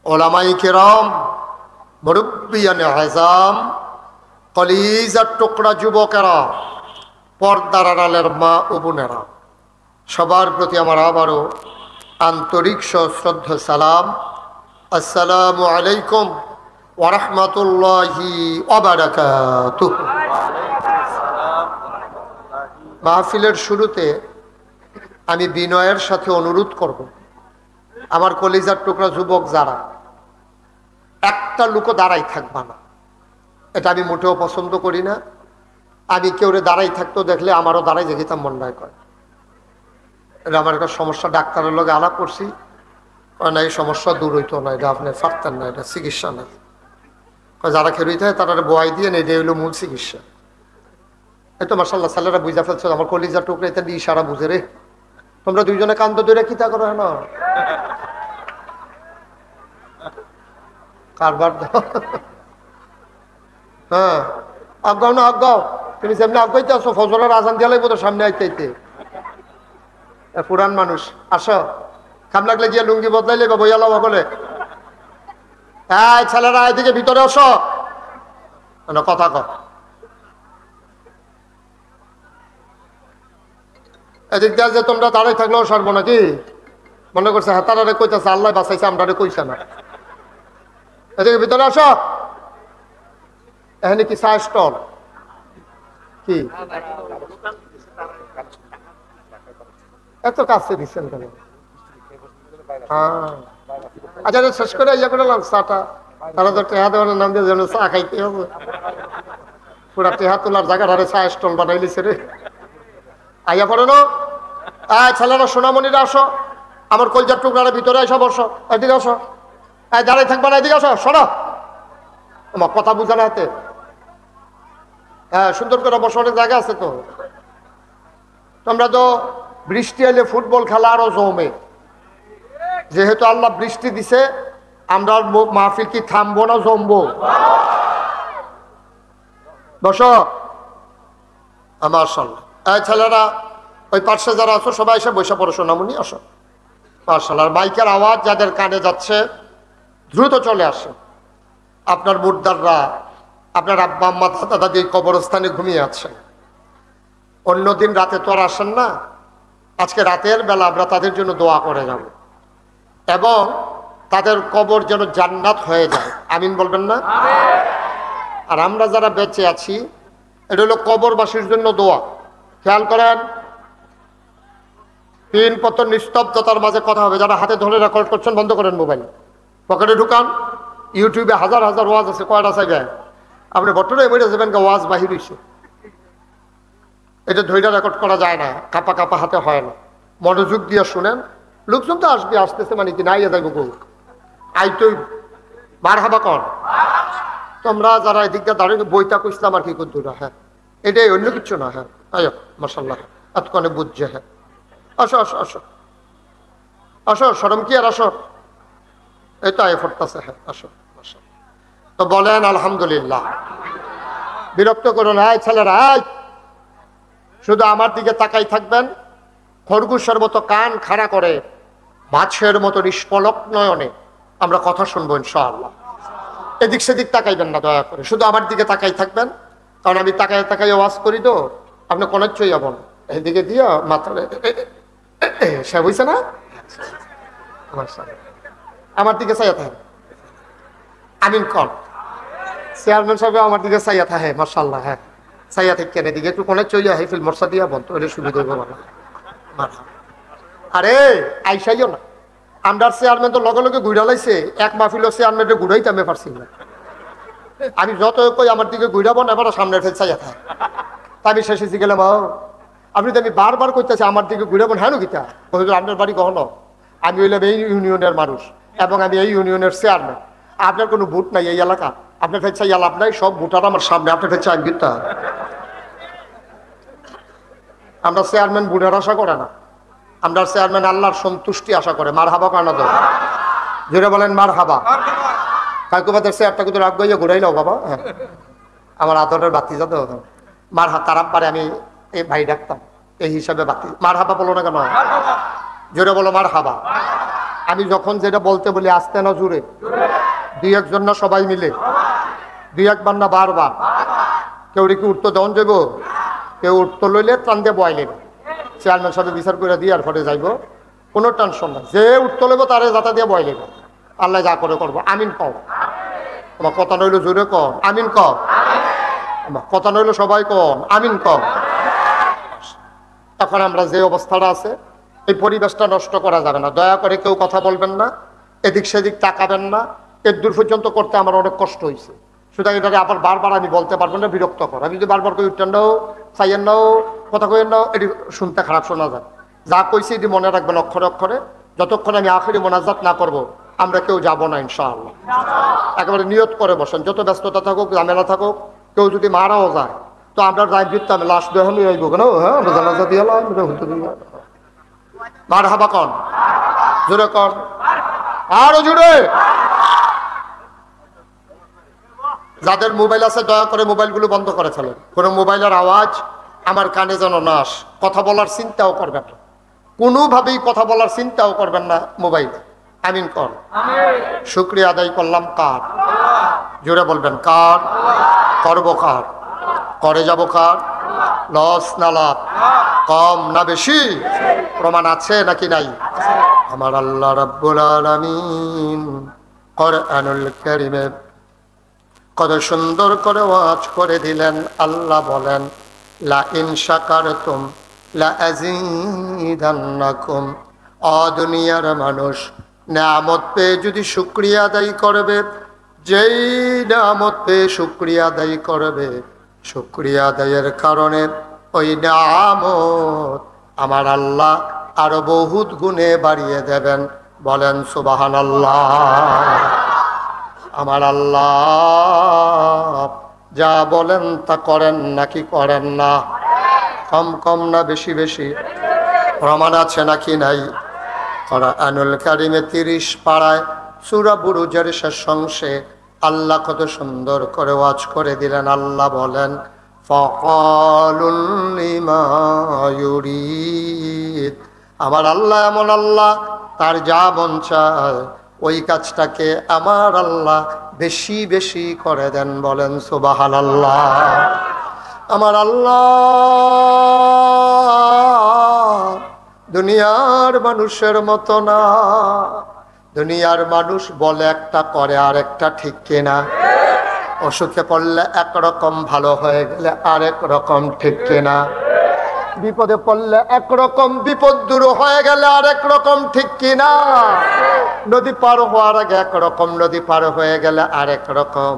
ওলামাই কেরাম, মুরব্বিয়ানে আযম, কলিজার টুকরা যুবকেরা, পর্দার আড়ালের মা ও বোনেরা, সবার প্রতি আমার আবারও আন্তরিক সশ্রদ্ধ সালাম। আসসালামু আলাইকুম ওয়া রাহমাতুল্লাহি ওয়া বারাকাতুহু। মাহফিলের শুরুতে আমি বিনয়ের সাথে অনুরোধ করব, আমার কলিজার টুকরা যুবক যারা, একটা লোকও দাঁড়াই থাকবা না, এটা আমি মোটেও পছন্দ করি না। আমি কেউ দাঁড়াই থাকতো দেখলে আমারও দাঁড়াই যেতাম মন নাই করে। এটা আমার একটা সমস্যা, ডাক্তারের লগে আলাপ করছি, না এই সমস্যা দূর হইতো না, এটা আপনি পারতেন না, এটা চিকিৎসা নেই। যারা খেরুইতে হয় তারা বোয়াই দিয়ে নেই, এটা হইলো মূল চিকিৎসা। এই তো মাশাআল্লাহ ছেলেরা বুঝা ফেলছো, আমার কলিজার টুকরা এটা ইশারা বুঝে রে। তোমরা দুইজনে কান্দ ধরে কিতা করো না কারবার দাও। হ্যাঁ আগাও না আগাও, তুমি যেমনি আগাইতে আসো ফজরের আজান দিয়ে লাগবো তো সামনে আইতে আইতে। পুরান মানুষ আসো, খাম লাগলে গিয়ে লুঙ্গি বদলাইলে বা বইয়া লাও বলে, হ্যাঁ ছেলেরা এদিকে ভিতরে আসো, কথা কর। এদিক দিয়ে যে তোমরা দাঁড়াই থাকলেও সর্ব নাকি মনে করছে হাতারে কইতেছে আল্লাহ বাঁচাইছে, আমরা কইছে না। এদিকে ভিতরে আসো। এখানে কি চা স্টল কি এত কাছে দিচ্ছেন কেন? হ্যাঁ আচ্ছা শেষ করে ইয়ে করে চাটা, তারা তো টেহা দেওয়ার নাম দিয়ে যেন চা খাইতে হবে, পুরা টেহা তোলার জায়গাটা চা স্টল বানাই লিছে রে। আইয়া পড়ে না ছেলেরা সোনামণিরা আসো, আমার কলজার টুকরার ভিতরে এসে বসো, এদিকে আসো, দাঁড়াই থাকবা না, এদিকে আসো, শোনো আমার কথা বুঝা না হাতে। হ্যাঁ সুন্দর করে বসানোর জায়গা আছে তো। তোমরা তো বৃষ্টি এলে ফুটবল খেলা আরো জমে, যেহেতু আল্লাহ বৃষ্টি দিছে আমরা মাহফিল কি থামবো না জমবো? বসো আমার ছেলেরা ওই পার্শ্বে যারা আছো সবাই এসে বসে পড়ো, সোনামণি আসো। মাশাআল্লাহ মাইকের আওয়াজ যাদের কানে যাচ্ছে দ্রুত চলে আসে। আপনার মুর্দাররা, আপনার আব্বা আম্মা দাদা দাদি কবরস্থানে ঘুমিয়ে আছেন, অন্যদিন রাতে তো আর আসেন না, আজকে রাতের বেলা আমরা তাদের জন্য দোয়া করে যাব এবং তাদের কবর যেন জান্নাত হয়ে যায়, আমিন বলবেন না? আর আমরা যারা বেঁচে আছি এটা হলো কবরবাসীর জন্য দোয়া। খেয়াল করেন, 3 পত্র নিস্তব্ধতার মাঝে কথা হবে। যারা হাতে ধরে রেকর্ড করছেন বন্ধ করেন, মোবাইল পকেটে ঢুকান। ইউটিউবে হাজার হাজার ওয়াজ আছে, কয়টা চাইবে আপনি বটরে বেড়ে যাবেন, ওয়াজ বাহির হইছে, এটা ধৈর্য রেকর্ড করা যায় না, কাপা কাপা হাতে হয় না। মনোযোগ দিয়ে শুনেন, লোকজন তো আসবে, আসতেছে মানে কি নাই যাইব গো আইতই মারহাবা কর। তোমরা যারা এদিক দিয়ে দাঁড়িয়ে বইটা কইছিলাম আর কি করতো, হ্যাঁ এটাই, অন্য কিছু না। হ্যাঁ আয়ো মাশাআল্লাহ এতক্ষণে বুঝছে। হ্যাঁ আসো আসো আসো আসো, শরম কি আর আসো, এই তো আয় ফটতাছে। হ্যাঁ আসো মাশাআল্লাহ। তো বলেন আলহামদুলিল্লাহ। বিরক্ত করো না ছেলেরা, শুধু আমার দিকে তাকাই থাকবেন, খরগোশের মতো কান খাড়া করে মাছের মতো নিষ্পলক নয়নে আমরা কথা শুনবো ইনশাআল্লাহ। এদিক সেদিক তাকাইবেন না দয়া করে, শুধু আমার দিকে তাকাই থাকবেন, কারণ আমি তাকাই তাকাই আওয়াজ করি তো, আপনি কোন চই যাবেন এদিকে দিয়ে মাথা সে হইছে না, আমার দিকে চাইয়া থাকে আমিন কর। চেয়ারম্যান সাহেব আমার দিকে চাইয়া থাকে মাশাআল্লাহ। হ্যাঁ চাইয়া থেকে কেন দিকে একটু কোনে চইয়া হেফিল মর্সা দিয়া বন্ধ হলে সুবিধা হইব বলা। আরে আইসাইও না, আমরার চেয়ারম্যান তো লগে লগে ঘুরা লাইছে, এক মাহফিল চেয়ারম্যানের ঘুরাইতে আমি পারছি না। আমি যত কই আমার দিকে ঘুরাবো না, এবার সামনের ফেল চাইয়া থাকে। তা আমি শেষে গেলাম, আপনি তো আমি বারবার কইতেছি আমার দিকে ঘুরাবো, হ্যাঁ গীতা আপনার বাড়ি কখনো, আমি হইলাম এই ইউনিয়নের মানুষ এবং আমি এই ইউনিয়নের চেয়ারম্যান, আপনার কোনো ভোট নাই এই এলাকা, আপনার ফের চাই লাভ নাই, সব ভোটার আমার সামনে, আপনার ফের চাই গীতা। আমরা চেয়ারম্যান ভোটের আশা করে না, আমরা চেয়ারম্যান আল্লাহর সন্তুষ্টি আশা করে। মার হাবা কানা দো জোরে বলেন মার হাবা। কাকুবাদের চেয়ারটা কিন্তু রাগ গইয়া ঘুরাই নাও বাবা। হ্যাঁ আমার আদরের বাতি যাতো মার হাত, তার আব্বারে আমি এই ভাই ডাকতাম, এই হিসাবে বাতি। মার হাবা বলো না কেন, জোরে বলো মার হাবা। আমি যখন যেটা বলতে বলি আসতে না জুড়ে, 2-1 না সবাই মিলে, 2-1 না বারবার। কেউ কি উঠতো দেওয়ান যাইব, কেউ উঠতো লইলে টান দিয়ে বয়াইলে চেয়ারম্যান সাহেব বিচার করে দিয়ে আর ফটে যাইব, কোনো টেনশন নাই। যে উঠতে লইব তারে যাতা দিয়ে বয়াইলে, আল্লাহ যা করে করবো। আমিন কও, আমার কথা নইলো জোরে কন আমিন কও, আমার কথা নইলো সবাই কন আমিন কও। এখন আমরা যে অবস্থাটা আছে, এই পরিবেশটা নষ্ট করা যাবে না। দয়া করে কেউ কথা বলবেন না, এদিক সেদিক তাকাবেন না। এর দূর পর্যন্ত করতে আমার অনেক কষ্ট হয়েছে, সুতরাং এটাকে আবার বারবার আমি বলতে পারবো না, বিরক্ত কর। আমি যদি বারবার কই উঠতেন নাও, চাইয়েন নাও, কথা কইেন নাও, এটি শুনতে খারাপ শোনা যায়। যা কইছি এটি মনে রাখবেন অক্ষরে অক্ষরে। যতক্ষণ আমি আখেরি মোনাজাত না করব, আমরা কেউ যাব না ইনশাআল্লাহ। একেবারে নিয়ত করে বসেন, যত ব্যস্ততা থাকুক, ঝামেলা থাকুক, কেউ যদি মারাও যায় তো আমরা যাই দিতাম, লাশ দেখানো আইব কেন, হ্যাঁ আমরা জানাজা দিয়ে মার হাবা কন জোরে কন আরো জোরে। যাদের মোবাইল আছে দয়া করে মোবাইলগুলো বন্ধ করে ফেলেন, কোনো মোবাইলের আওয়াজ আমার কানে যেন না আসে। কথা বলার চিন্তাও করবেন না, কোনোভাবেই কথা বলার চিন্তাও করবেন না মোবাইলে। আমিন কর। শুকরিয়া আদায় করলাম কার, জোরে বলবেন কার, করব কার, করে যাব কার, লস না লাভ, কম না বেশি, প্রমাণ আছে নাকি নাই? আমার আল্লাহ রাব্বুল আলামিন কুরআনুল কারীমে কত সুন্দর করে ওয়াজ করে দিলেন। আল্লাহ বলেন, লা ইন শাকারতুম লা আযীদান্নাকুম। দুনিয়ার মানুষ নিয়ামত পেয়ে যদি শুকরিয়া আদায় করবে, যেই নিয়ামত পেয়ে শুকরিয়া আদায় করবে, শুকরিয়া আদায়ের কারণে ওই নিয়ামত আমার আল্লাহ আরো বহুত গুণে বাড়িয়ে দেবেন। বলেন সুবহানাল্লাহ। আমার আল্লাহ যা বলেন তা করেন নাকি করেন না? কম কম না বেশি বেশি? প্রমাণ আছে নাকি নাই? কুরআনুল কারীমে 30 পারায় সূরা বুরুজের শেষ অংশে আল্লাহ কত সুন্দর করে ওয়াজ করে দিলেন। আল্লাহ বলেন, ফাকালুল লিমা ইউরিদ। আমার আল্লাহ এমন আল্লাহ, তার যা মন চায় ওই কাজটাকে আমার আল্লাহ বেশি বেশি করে দেন। বলেন সুবহানাল্লাহ। আমার আল্লাহ দুনিয়ার মানুষের মতো না। দুনিয়ার মানুষ বলে একটা, করে আর একটা, ঠিক কিনা? অসুখে পড়লে একরকম, ভালো হয়ে গেলে আরেক রকম, ঠিক কিনা? বিপদে পড়লে একরকম, বিপদ দূর হয়ে গেলে আরেক রকম, ঠিক কিনা? নদী পার হওয়ার আগে একরকম, নদী পার হয়ে গেলে আরেক রকম।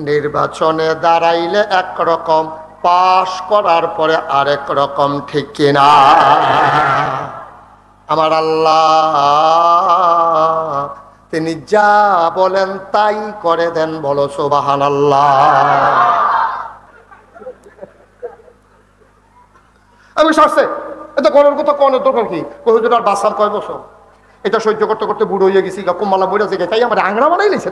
নির্বাচনে দাঁড়াইলে একরকম, পাশ করার পরে আরেক রকম, ঠিক কিনা? আমার আল্লাহ তিনি যা বলেন তাই করে দেন। বলো সুবহানাল্লাহ। আমি সারছে এটা করার কথা কোন দরকার কি? কহুজুর আর বাসার কয় বছর এটা সহ্য করতে করতে বুড়ো হয়ে গেছি, কুম্মালা বইরা থেকে, তাই আমার আংরা বানাই লেছে।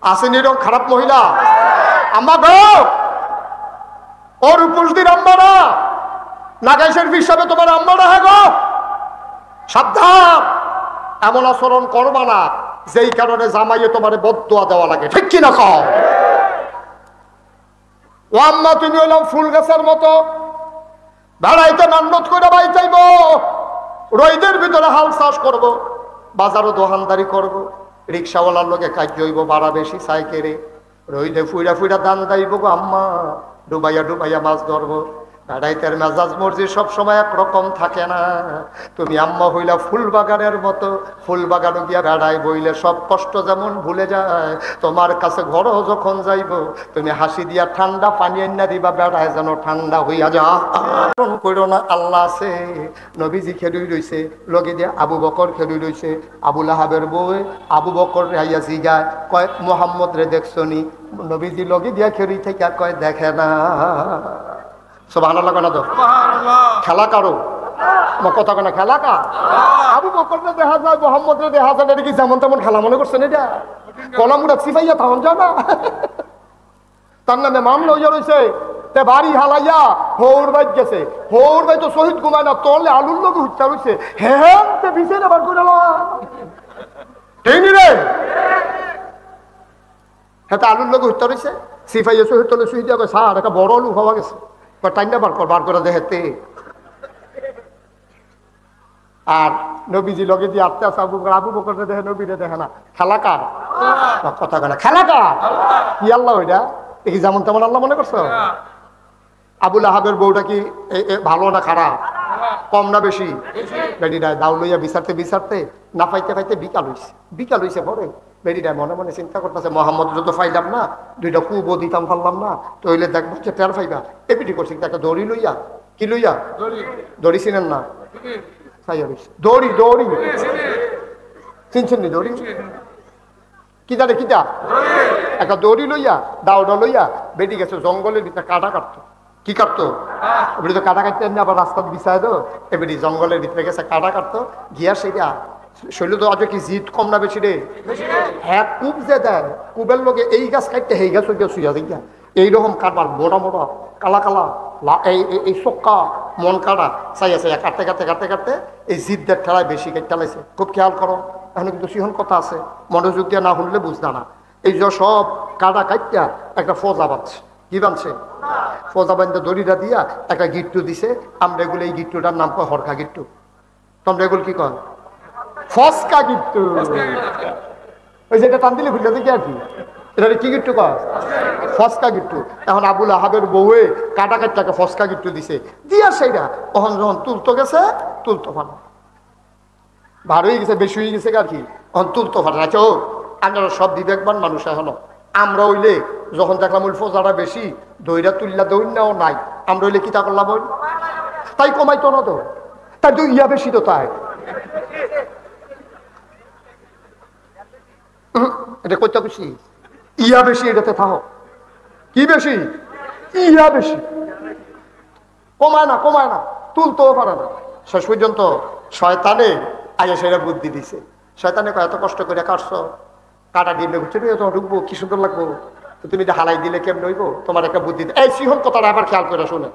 আসেনি এরকম খারাপ মহিলা? আম্মা গো, ওর উপস্থিত আম্মারা, নাগাইশের হিসাবে তোমার আম্মারা, হ্যাঁ গো সাবধান, এমন আচরণ করবা না যেই কারণে জামাইয়ে তোমার বদদুয়া দেওয়া লাগে, ঠিক কিনা কও? ও আম্মা, তুমি হলাম ফুল গাছের মতো, বেড়াইতে মেহনত করে বাই চাইব, রইদের ভিতরে হাল চাষ করব, বাজারও দোকানদারি করব, রিক্সাওয়ালার লোকে কাজ জইব, ভাড়া বেশি সাইকেলে, রইদে ফুইরা ফুইরা দান দাইব গো আম্মা, ডুবাইয়া ডুবাইয়া মাছ ধরবো। বেড়াইতের মেজাজ মর্জি সব সময় একরকম থাকে না। তুমি আম্মা হইলা ফুল বাগানের মতো, ফুল বাগানো গিয়া বেড়াই বইলে সব কষ্ট যেমন ভুলে যায়, তোমার কাছে ঘরও যখন যাইব তুমি হাসি দিয়া ঠান্ডা পানি এনে দিবা, বেড়ায় যেন ঠান্ডা হইয়া যা। করো না, আল্লাহ আছে। নবীজি খেলুই রইছে, লগে দিয়ে আবু বকর খেলুই রইছে। আবু লাহাবের বউ আবু বকর রাইয়া জিগায়, কয় মোহাম্মদ রে দেখছো নি? নবীজি লগে দিয়া খেলুই থেকে কয় দেখে না। সুবহানাল্লাহ কেন? তো খেলা কারো আমার কথা কেন? খেলা কা আবু বকরে দেখা যায়, মোহাম্মদ রে দেখা যায়, এটা কি যেমন তেমন খেলা মনে করছেন? এটা কলামুড়া সিপাইয়া তখন যায় না, তার নামে মামলা হইয়া রয়েছে। তে বাড়ি হালাইয়া হৌর বাইত গেছে, হৌর বাই তো শহীদ ঘুমায় না, তলে আলুর লোক হুচ্চা রয়েছে, হ্যাঁ বিছে নেবার করে রে, হ্যাঁ আলুর লোক হুচ্চা রয়েছে। সিপাইয়া শহীদ তলে শহীদ দিয়া কয়, স্যার একটা বড় লোক হওয়া গেছে, টাইনা বার করে দেখতে। আর নবীজি লগে দিয়ে আস্তে আস্তে আবু বকর দেখে, নবীরে দেখে না। খেলা কার? কথা কেন? খেলা কার? কি আল্লাহ ওইটা? দেখি যেমন তেমন আল্লাহ মনে করছো? আবুল আহাবের বউটা কি ভালো না খারাপ? কম না বেশি? বেডিটা দাউ লইয়া বিচারতে বিচারতে না পাইতে পাইতে বিকাল হইছে পরে বেডিটা মনে মনে চিন্তা করতেছে, মোহাম্মদ তো পাইলাম না, দুইটা কুবো দিতাম পারলাম না, তো হইলে দেখবো যে টের পাইবা। এপিটি করছি একটা দড়ি লইয়া, কি লইয়া? দড়ি চিনেন না? দড়ি দড়ি চিনছেন নি? দড়ি কি জানে কিটা? একটা দড়ি লইয়া, দাওটা লইয়া বেডি গেছে জঙ্গলের ভিতরে কাটা কাটতো। কি কাটতো? এবারে তো কাটা কাটতে আবার রাস্তা বিছায় দো, এবারে জঙ্গলের ভিতরে গেছে কাটা কাটতো গিয়া। সেটা শৈল তো আজ কি জিত কম না বেশি রে? হ্যাঁ, কুব যে দেয়, কুবের লোকে এই গাছ কাটতে এই গাছ ওই শুয়া দিকা, এইরকম কাটবার মোটা মোটা কালা কালা এই চক্কা মন কাটা চাই আছে, কাটতে কাটতে কাটতে কাটতে এই জিতদের ঠেলায় বেশি ঠেলাইছে। খুব খেয়াল করো, এখন কিন্তু সিহন কথা আছে, মনোযোগ দিয়ে না শুনলে বুঝতে না। এই যে সব কাটা কাটটা একটা ফজা বাঁধছে। কি বানছে? ফজা বান্ধে দড়িটা দিয়া একটা গিট্টু দিছে। আমরা এগুলো এই গিট্টুটার নাম কয় হরকা গিট্টু। তোমরা এগুলো কি কয়? ফসকা গিট্টু, ওই যেটা টান দিলে খুলে দেখি আর কি, এটা কি গিট্টু কয়? ফসকা গিট্টু। এখন আবুল আহাবের বউয়ে কাটা কাটাকে ফসকা গিট্টু দিছে, দিয়া সেইটা তখন যখন তুলতো গেছে, তুলতো পারে ভার হয়ে গেছে, বেশি হয়ে গেছে আর কি, তখন তুলতো পারে না। চো আপনারা সব বিবেকবান মানুষ এখনো। আমরা হইলে যখন দেখলাম ওই ফোজাটা বেশি, দইরা তুললা দৌড়নাও নাই, আমরা হইলে কি তা করলাম? ওই তাই কমাইতো না তো, তাই তো ইয়া বেশি তো, তাই এটা করতে বেশি, ইয়া বেশি, এটাতে থাকো। কি বেশি? ইয়া বেশি। কমায় না, কমায় না, তুলতেও পারে না। শেষ পর্যন্ত শয়তানে আগে সেটা বুদ্ধি দিছে। শয়তানে এত কষ্ট করে কাটছো, কাটা দিয়ে ঘুরছে ঢুকবো, কি সুন্দর লাগবো, তো তুমি এটা হালাই দিলে কেমন হইব? তোমার একটা বুদ্ধি। এই সিহন কথাটা আবার খেয়াল করে শুনে,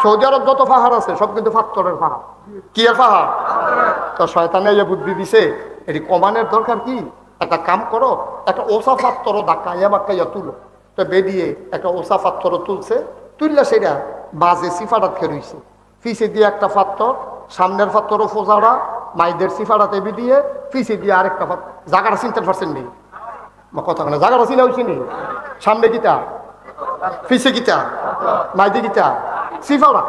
সৌদি আরব যত পাহাড় আছে সব কিন্তু পাথরের পাহাড়। কি এর পাহাড়? তো শয়তানে যে বুদ্ধি দিছে, এটি কমানোর দরকার কি, একটা কাম করো, একটা ওসা পাথরও ধাক্কাইয়া বাক্কাইয়া তুলো। তো বেরিয়ে একটা ওসা পাথরও তুলছে, তুললে সেটা বাজে সিফাটাত খেরুইছে, ফিসে দিয়ে একটা পাথর, সামনের পাথরও ফোজাড়া, মাইদের সিফাটাতে দিয়ে ফিসে দিয়ে আরেকটা পাথর। জায়গাটা চিনতে পারছেন নি? কথা না, জায়গাটা চিনা হয়েছে নি? সামনে গীতা, ফিসে গীতা, মাইদে গীতা, সিফাড়া।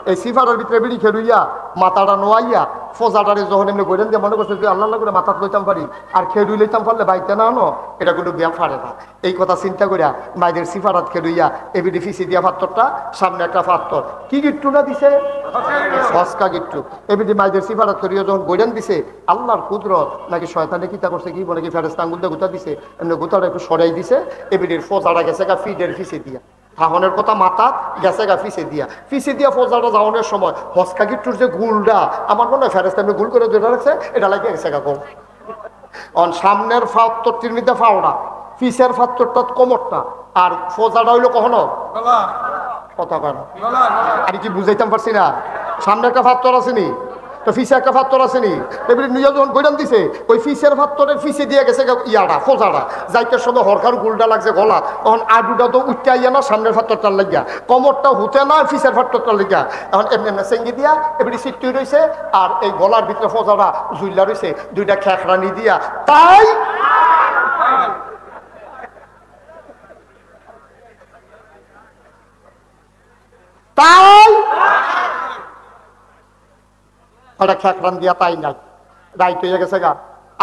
এই সিফাড়ার ভিতরে বেড়ি খেলুইয়া মাথাটা নোয়াইয়া ফোজাটারে যখন এমনি গড়েন দিয়ে মনে করছে যে আল্লাহ করে মাথা লইতাম পারি, আর খেলুই লইতাম পারলে বাইতে না আনো, এটা কিন্তু ব্যায়াম ফাড়ে না। এই কথা চিন্তা করিয়া মাইদের সিফারাত খেলুইয়া এবিডি ফিসি দিয়া পাত্তরটা, সামনে একটা পাত্তর, কি গিট্টু না দিছে? ফসকা গিট্টু। এবিডি মাইদের সিফারাত করিয়া যখন গড়েন দিছে, আল্লাহর কুদরত নাকি শয়তানে কিতা করছে কি বলে কি ফেরেশতা আঙ্গুল দিয়ে গুতা দিছে, এমনি গুতাটা একটু সরাই দিছে, এবিডির ফোজাটা গেছে গা ফিডের ফিসে দিয়া, থাহনের কথা মাথা গেছে গা ফিসে দিয়া ফোজাটা যাওয়ানোর সময় ফসকা গিট্টুর যে গুলটা, আমার মনে হয় ফেরেশতা এমনি গুল করে ধরে রাখছে, এটা লাগিয়ে গেছে গা গোল। অন সামনের ফাত্তরটির মধ্যে ফাওড়া, ফিসের ফাত্তরটা কোমরটা, আর ফোজাটা হইলো কখনো কথা কেন আমি কি বুঝাইতাম পারছি না? সামনে একটা ফাত্তর আসেনি তো ফিসে একটা ফাত্তর আসেনি, এবারে নিজে যখন গৈরান দিছে ওই ফিসের ফাত্তরের ফিসে দিয়ে গেছে ইয়াটা ফোজাটা, যাইতে সময় হরকার গুলটা লাগছে গলা, তখন আডুটা তো উঠতে আইয়া না, সামনের ফাত্তরটার লাগিয়া কোমরটা হুতে না, ফিসের ফাত্তরটার লাগিয়া এখন এমনি এমনি চেঙ্গি দিয়া এবারে সিট্টুই রয়েছে, আর এই গলার ভিতরে ফোজাটা জুইলা রয়েছে, দুইটা খেখরানি দিয়া। তাই তাই ওটা খেকরান দিয়া তাই নাই, রাইট হইয়া গেছে গা।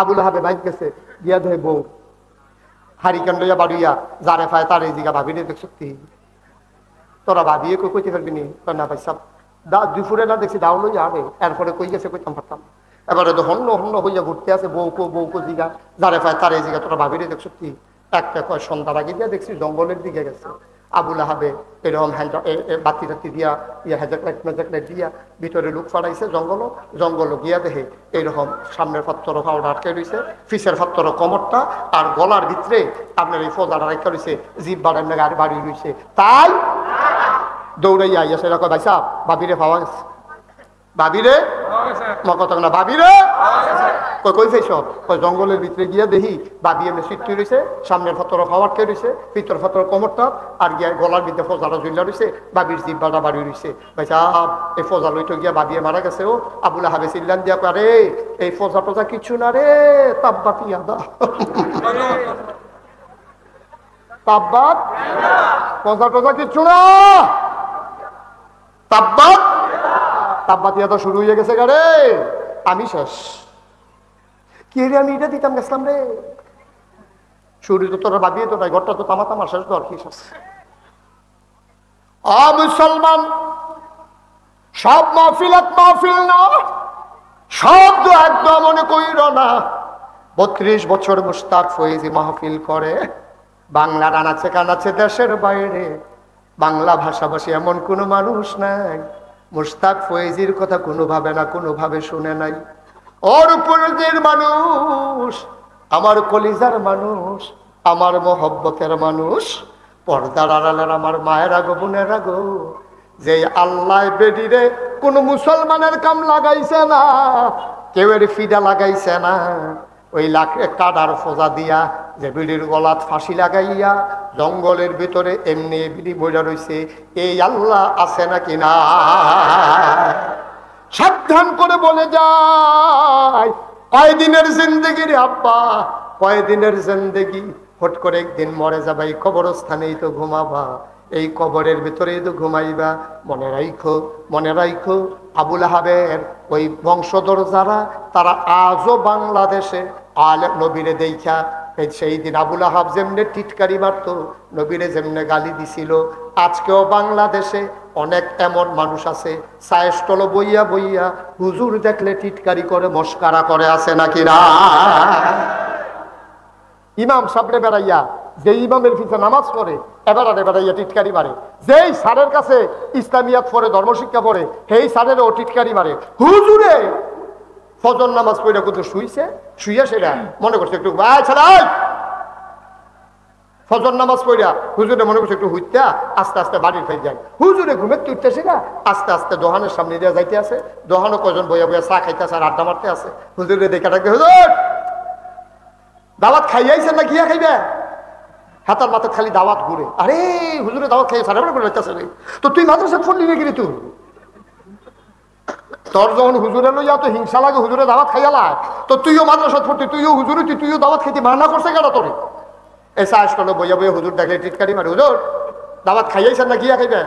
আবুল আহাবে বাইক গেছে দিয়া দেয় বউ হারিকেন লইয়া বাড়িয়া, যারে পায় তার এই জিগা ভাবি রে দেখছ তোরা ভাবিয়ে কই কইতে পারবি নি? না ভাই সাহেব দুপুরে না দেখছি দাও লইয়া আরে, এরপরে কই গেছে কইতাম পারতাম। এবারে তো হন্য হন্য হইয়া ঘুরতে আছে, বউকো জিগা, যারে পায় তার এই জিগা তোরা ভাবি রে দেখছ একটা কয় সন্ধ্যার আগে দিয়া দেখছি জঙ্গলের দিকে গেছে। আবুল আহাবে এরকম বাতি টাতি দিয়া ইয়া হেজাক লাইট দিয়া ভিতরে লুক ফাড়াইছে জঙ্গল গিয়া দেখে এইরকম সামনের পাত্তর ফাওড়া আটকে রয়েছে, ফিসের পাত্তর কমরটা, আর গলার ভিতরে আপনার এই ফোজাটা রাখা রয়েছে, জিভ বাড়ার গাড়ি বাড়ি রয়েছে। তাই দৌড়াইয়া আইয়া সেটা কয় ভাই সাহেব ভাবিরে পাওয়া গেছে, ভাবিরে কথা না, ভাবিরে কই ফেস কই জঙ্গলের ভিতরে গিয়া দেখি ভাবি এমনি সিটটি রয়েছে, সামনের ফাতর খাওয়ারকে রয়েছে, ভিতর ফাতর কোমরটা, আর গিয়া গলার ভিতরে ফোজাটা ঝুলা রয়েছে, ভাবির জিব্বাটা বাড়ি রয়েছে। ভাই সাহেব এই ফোজা লইতে গিয়া ভাবিয়ে মারা গেছে। ও আবুল আহাবে চিল্লান দিয়া পারে এই ফোজা টোজা কিছু না রে, তাব্বাত ইয়াদা তাব্বাত, ফোজা টোজা কিছু না, তাব্বাত তাব্বাত ইয়াদা শুরু হয়ে গেছে গারে, আমি শেষ। কি রে আমি এটা দিতাম গেছিলাম রে, শরীর তো তোরা ভাবিয়ে তো নাই, ঘরটা তো তামা তামার শেষ, দর কি শেষ। মুসলমান সব মাহফিল না, শব্দ একদম মনে কইর না। 32 বছর মুশতাক ফয়েজি মাহফিল করে, বাংলার আনাচে কানাচে দেশের বাইরে, বাংলা ভাষাভাষী এমন কোনো মানুষ নাই মুশতাক ফয়েজির কথা কোনোভাবে শুনে নাই। ওর উপরের মানুষ, আমার কলিজার মানুষ, আমার মহব্বতের মানুষ, পর্দার আড়ালের আমার মায়ের আগো বোনের আগো, যে আল্লাহ বেডিরে কোন মুসলমানের কাম লাগাইছে না, কেউ এর ফিডা লাগাইছে না, ওই কাদার ফোজা দিয়া যে বিড়ির গলাত ফাঁসি লাগাইয়া জঙ্গলের ভিতরে এমনি বিড়ি বইরা রয়েছে, এই আল্লাহ আছে নাকি না? সাবধান করে বলে যায় কয়দিনের জিন্দেগি রে আব্বা, কয়দিনের জিন্দেগি। হট করে একদিন মরে যাবা, এই কবরস্থানেই তো ঘুমাবা, এই কবরের ভিতরেই তো ঘুমাইবা। মনে রাইখো, মনে রাইখো, আবুল আহাবের ওই বংশধর যারা, তারা আজও বাংলাদেশে আলেম নবীরে দেখা সেই দিন আবুল আহাব যেমনে টিটকারি মারত, নবীরে যেমনে গালি দিছিল, আজকেও বাংলাদেশে অনেক এমন মানুষ আছে সায়স্টল বইয়া বইয়া হুজুর দেখলে টিটকারি করে মস্কারা করে, আছে নাকি না? ইমাম সামনে বেড়াইয়া, যে ইমামের পিছনে নামাজ পড়ে এবার বেড়াইয়া টিটকারি মারে, যেই স্যারের কাছে ইসলামিয়াত পড়ে, ধর্মশিক্ষা পড়ে, সেই স্যারেরও টিটকারি মারে। হুজুরে ফজর নামাজ পড়ে কোথাও শুইছে, শুইয়া সেটা মনে করছে একটু ফজর নামাজ পড়িয়া হুজুরে মনে করছে একটু হুইতা আস্তে আস্তে বাড়ির ফেলে যায়। হুজুরে ঘুমের তুইতেছে না, আস্তে আস্তে দোহানের সামনে দিয়ে যাইতে আছে, দোহানও কজন বইয়া বইয়া চা খাইতে আছে আর আড্ডা মারতে আছে। হুজুরে দেখে ডাকবে, হুজুর দাওয়াত খাইয়াইছেন না, গিয়া খাইবে? হাতার মাথা খালি দাওয়াত ঘুরে, আরে হুজুরে দাওয়াত খাইয়ে সারা করে যাইতেছে, তো তুই মাদ্রাসা ফোন নিয়ে গেলি তুই? তোর যখন হুজুরে লইয়া তো হিংসা লাগে, হুজুরে দাওয়াত খাইয়ালা, তো তুইও মাদ্রাসা পড়তি, তুইও হুজুরে, তুইও দাওয়াত খাইতে মানা করছে কেন তোরে? এসা আসলো বইয়া বইয়া হুজুর দেখলে টিটকারি মারে, হুজুর দাওয়াত খাইয়াইছেন না, গিয়া খাইবে?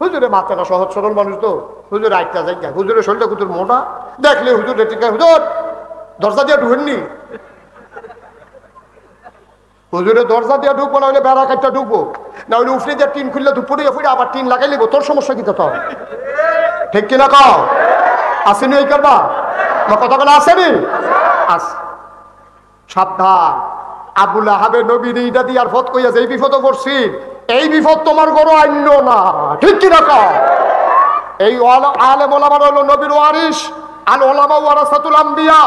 হুজুরে মাথা না, সহজ সরল মানুষ তো, হুজুর আইটা যাই, হুজুরের শরীরটা কুতুর মোটা, দেখলে হুজুর টিটকারি, হুজুর দরজা দিয়ে ঢুকেননি? হুজুরে দরজা দিয়ে ঢুকবো, না হলে বেড়া কাটটা ঢুকবো, না হলে উফরে দিয়ে টিন খুললে দুপুরে ফুড়ে আবার টিন লাগাই লিব, তোর সমস্যা কি? তো ঠিক কিনা কও? আসেনি এই করবা কথা বলে, আসেনি? আস সাবধান, আবুল আহাবের নবীর এইটা দিয়ে আর ফত কইয়া যে এই বিপদ করছি, এই বিপদ তোমার গরো আইন্য না, ঠিক কিনা কও? এই আলেম ওলামা হলো নবীর ওয়ারিস, আল ওলামা ওয়ারাসাতুল আম্বিয়া।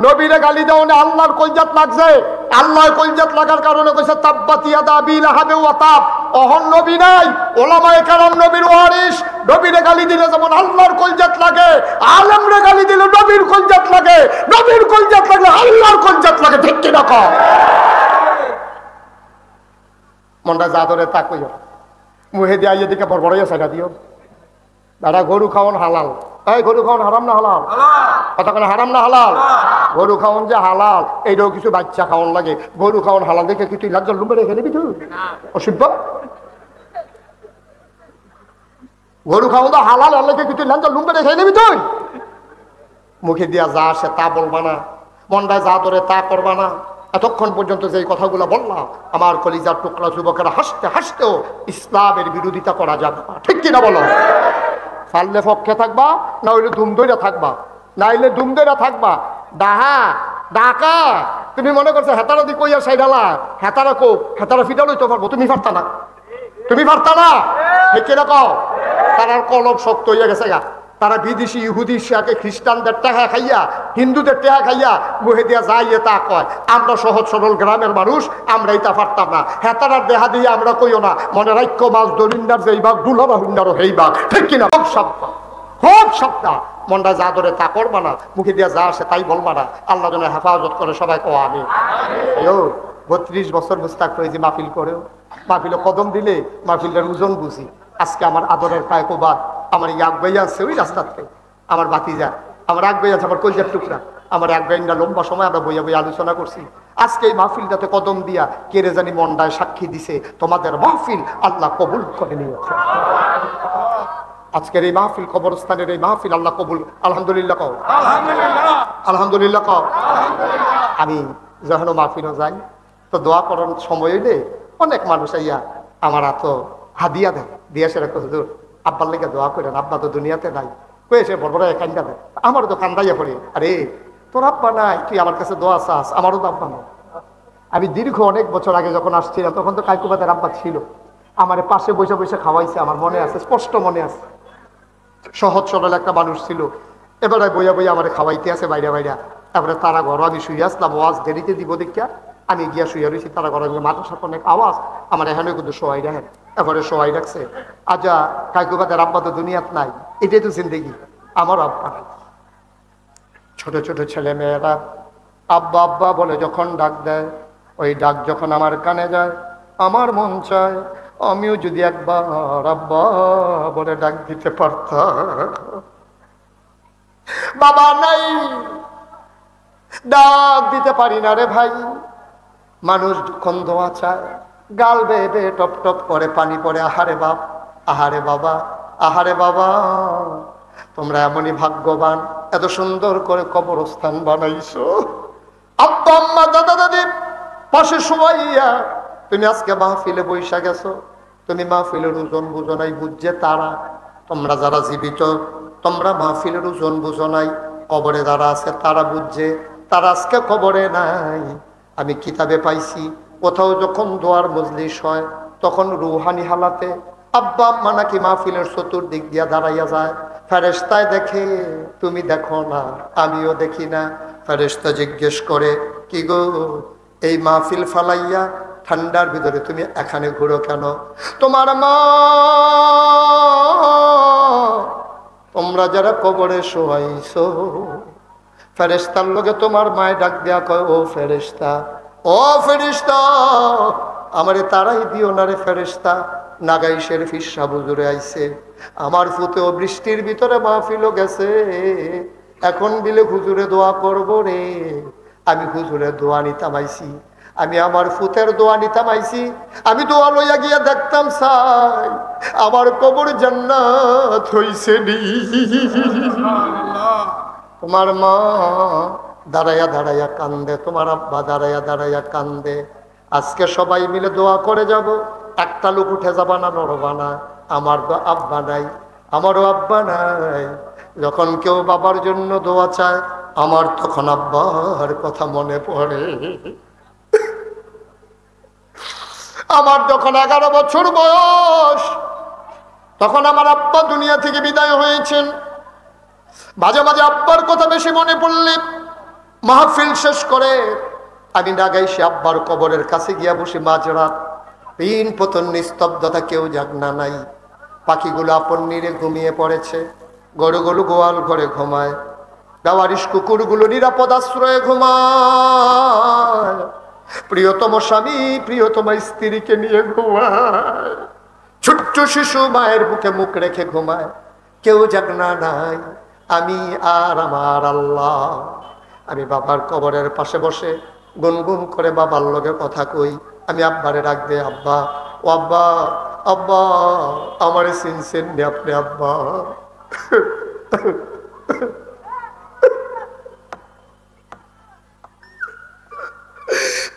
নবীরে গালি দেওয়া আল্লাহর কলজাত লাগছে, আল্লাহর কলজাত লাগার কারণে কইছে তাব্বাত ইয়াদা আবি লাহাব ওয়া তাব। অহন নবী নাই, ওলামায়ে কেরাম নবীর ওয়ারিস। নবীরে গালি দিলে যেমন আল্লাহর কলজাত লাগে, আলেমরে গালি দিলে নবীর কলজাত লাগে, নবীর কলজাত লাগলে আল্লাহর কলজাত লাগে, ঠিক কি না কও? মনটা জাদরে তাকইও, মুহে দিয়া এদিকে বড়বড়াইয়া সাইডা দিও। দাদা গরু খাওয়ান হালাল, এই গরু খাওয়ান হারাম না হালাল? কথা কেন হারাম না হালাল? গরু খাওয়ান যে হালাল, এইটাও কিছু বাচ্চা খাওয়ান লাগে। গরু খাওয়ান হালাল দেখে কি তুই লাজ্জা লুম্বে রেখে নিবি? তুই অসভ্য। গরু খাওয়ান তো হালাল, আর লেগে কি তুই লাজ্জা লুম্বে রেখে নিবি? তুই মুখে দিয়া যা আসে তা বলবা না, মনটায় যা ধরে তা করবা না। এতক্ষণ পর্যন্ত যে কথাগুলো বললাম, আমার কলিজার টুকরা যুবকেরা হাসতে হাসতেও ইসলামের বিরোধিতা করা যাবে না, ঠিক কিনা বলো? পারলে পক্ষে থাকবা, না হইলে ধুম ধরে থাকবা, না হইলে ধুম ধরে থাকবা। ডাহা ডাকা তুমি মনে করছো হেতারা দি কইয়া সাইডালা, হেতারা কো হেতারা ফিডাল হইতে পারবো, তুমি পারতা না, তুমি পারতা না, ঠিক কিনা কও? তার কলম শক্ত হইয়া গেছে গা। তারা বিদেশি ইহুদি শিয়াকে খ্রিস্টানদের টাকা খাইয়া, হিন্দুদের টাকা খাইয়া মুহে দিয়া যাইয়ে তা কয়। আমরা সহজ সরল গ্রামের মানুষ, আমরা এটা পারতাম না। হেতারার দেহা দিয়ে আমরা কইও না, মনে রাখ্য মাছ দরিন্দার যেই ভাগ দুলারা হুন্ডারও সেই ভাগ, ঠিক কিনা? খুব সাবধান, খুব সাবধান। মনটা যা ধরে তা করবা না, মুখে দিয়া যা আসে তাই বলবা না। আল্লাহ যেন হেফাজত করে সবাই কো আমি। 32 বছর মুস্তাক হয়েছি মাহফিল করেও, মাহফিলে কদম দিলে মাহফিলটার ওজন বুঝি। আজকে আমার আদরের কায়কোবাদ আমার এক ভাই আছে ওই রাস্তাতে, আমার বাতিজা, আমার এক ভাই আছে, আমার কলজার টুকরা, আমার এক ভাই না লম্বা সময় আমরা বইয়া বইয়া আলোচনা করছি। আজকে এই মাহফিলটাতে কদম দিয়া কেড়ে জানি মন্ডায় সাক্ষী দিছে, তোমাদের মাহফিল আল্লাহ কবুল করে নিয়েছে। আজকের এই মাহফিল, কবরস্থানের এই মাহফিল আল্লাহ কবুল। আলহামদুলিল্লাহ কও, আলহামদুলিল্লাহ কও। আমি যখন মাহফিলও যাই তো দোয়া করার সময় হইলে অনেক মানুষ আইয়া আমার এত হাদিয়া দেয়, দিয়া সেরা হুজুর আব্বার লেগে দোয়া করেন, আব্বা তো দুনিয়াতে নাই, কয়ে সে বড় বড় কান্দা দেয়। আমারও তো কান্দাইয়া পড়ে, আরে তোর আব্বা নাই, তুই আমার কাছে দোয়া চাস, আমারও তো আব্বা নাই। আমি দীর্ঘ অনেক বছর আগে যখন আসছিলাম তখন তো কাইকুবাদের আব্বা ছিল, আমার পাশে বসে বসে খাওয়াইছে, আমার মনে আছে, স্পষ্ট মনে আছে। সহজ সরল একটা মানুষ ছিল। এবারে বইয়া বইয়া আমার খাওয়াইতে আছে বাইরে বাইরে। তারপরে তারা ঘর আমি শুয়ে আসলাম, ওয়াজ দেরিতে দিব দেখিয়া আমি গিয়া শুয়ে রয়েছি। তারা ঘরে মাদ্রাসার অনেক আওয়াজ, আমার এখানে কিন্তু সবাই রাখেন, এবারে সবাই রাখছে। আচ্ছা কাইকুবাদের আব্বা তো দুনিয়াত নাই, এটাই তো জিন্দেগি। আমার আব্বা নাই। ছোট ছোট ছেলে মেয়েরা আব্বা আব্বা বলে যখন ডাক দেয়, ওই ডাক যখন আমার কানে যায়, আমার মন চায় আমিও যদি একবার আব্বা বলে ডাক দিতে পারতাম। বাবা নাই, ডাক দিতে পারি না রে ভাই। মানুষ যখন দোয়া চায় গাল বেয়ে বেয়ে টপ টপ করে পানি পড়ে। আহারে বাপ, আহারে বাবা, আহারে বাবা, তোমরা এমনই ভাগ্যবান, এত সুন্দর করে কবরস্থান বানাইছো। আব্বা আম্মা দাদা দাদি পাশে শোয়াইয়া তুমি আজকে মাহফিলে বৈশা গেছো। তুমি মাহফিলের ওজন বুঝো নাই, বুঝছে তারা। তোমরা যারা জীবিত তোমরা মাহফিলের ওজন বুঝো নাই, কবরে যারা আছে তারা বুঝছে, তারা আজকে কবরে নাই। আমি কিতাবে পাইছি কোথাও যখন দোয়ার মজলিস হয় তখন রুহানি হালাতে আব্বা আম্মা নাকি মাহফিলের চতুর্দিক দিয়া দাঁড়াইয়া যায়। ফেরেশতায় দেখে, তুমি দেখো না, আমিও দেখি না। ফেরেশতা জিজ্ঞেস করে, কি গো এই মাহফিল ফালাইয়া ঠান্ডার ভিতরে তুমি এখানে ঘুরো কেন? তোমার মা, তোমরা যারা কবরে শোয়াইছো, ফেরেশতার লগে তোমার মায় ডাক দেয়া কয়, ও ফেরেশতা, ও ফেরেশতা, আমারে তারাই দিও না রে ফেরেশতা। নাগাইশের ফিসা বুজুরে আইছে, আমার ফুতেও বৃষ্টির ভিতরে মাহফিলও গেছে, এখন বিলে হুজুরে দোয়া করবো রে। আমি হুজুরে দোয়া নিতাম আইছি, আমি আমার ফুতের দোয়া নিতাম আইছি। আমি দোয়া লইয়া গিয়া দেখতাম চাই আমার কবর জান্নাত হইছে নি। তোমার মা দাঁড়াইয়া দাঁড়াইয়া কান্দে, তোমার আব্বা দাঁড়াইয়া দাঁড়াইয়া কান্দে। আজকে সবাই মিলে দোয়া করে যাব, একটা লোক উঠে যাবা না, নড়বা না। আমার তো আব্বা নাই, আমারও আব্বা নাই। যখন কেউ বাবার জন্য দোয়া চায় আমার তখন আব্বার কথা মনে পড়ে। আমার যখন 11 বছর বয়স তখন আমার আব্বা দুনিয়া থেকে বিদায় হয়েছেন। মাঝে মাঝে আব্বার কথা বেশি মনে পড়লে মাহফিল শেষ করে আমি নাগাইশে আব্বার কবরের কাছে গিয়া বসে। মাঝরাত, পিন পতন, নিস্তব্ধতা, কেউ জাগনা নাই। পাখিগুলো আপন নিরে ঘুমিয়ে পড়েছে, গরুগুলো গোয়াল ঘরে ঘুমায়, বেওয়ারিশ কুকুরগুলো নিরাপদ আশ্রয়ে ঘুমায়, প্রিয়তম স্বামী প্রিয়তম স্ত্রীকে নিয়ে ঘুমায়, ছোট্ট শিশু মায়ের বুকে মুখ রেখে ঘুমায়। কেউ জাগনা নাই, আমি আর আমার আল্লাহ। আমি বাবার কবরের পাশে বসে গুনগুন করে বাবার লগে কথা কই। আমি আব্বারে ডাক দে, আব্বা, ও আব্বা, আব্বা, আমারে চিনছেন নি আপনি আব্বা?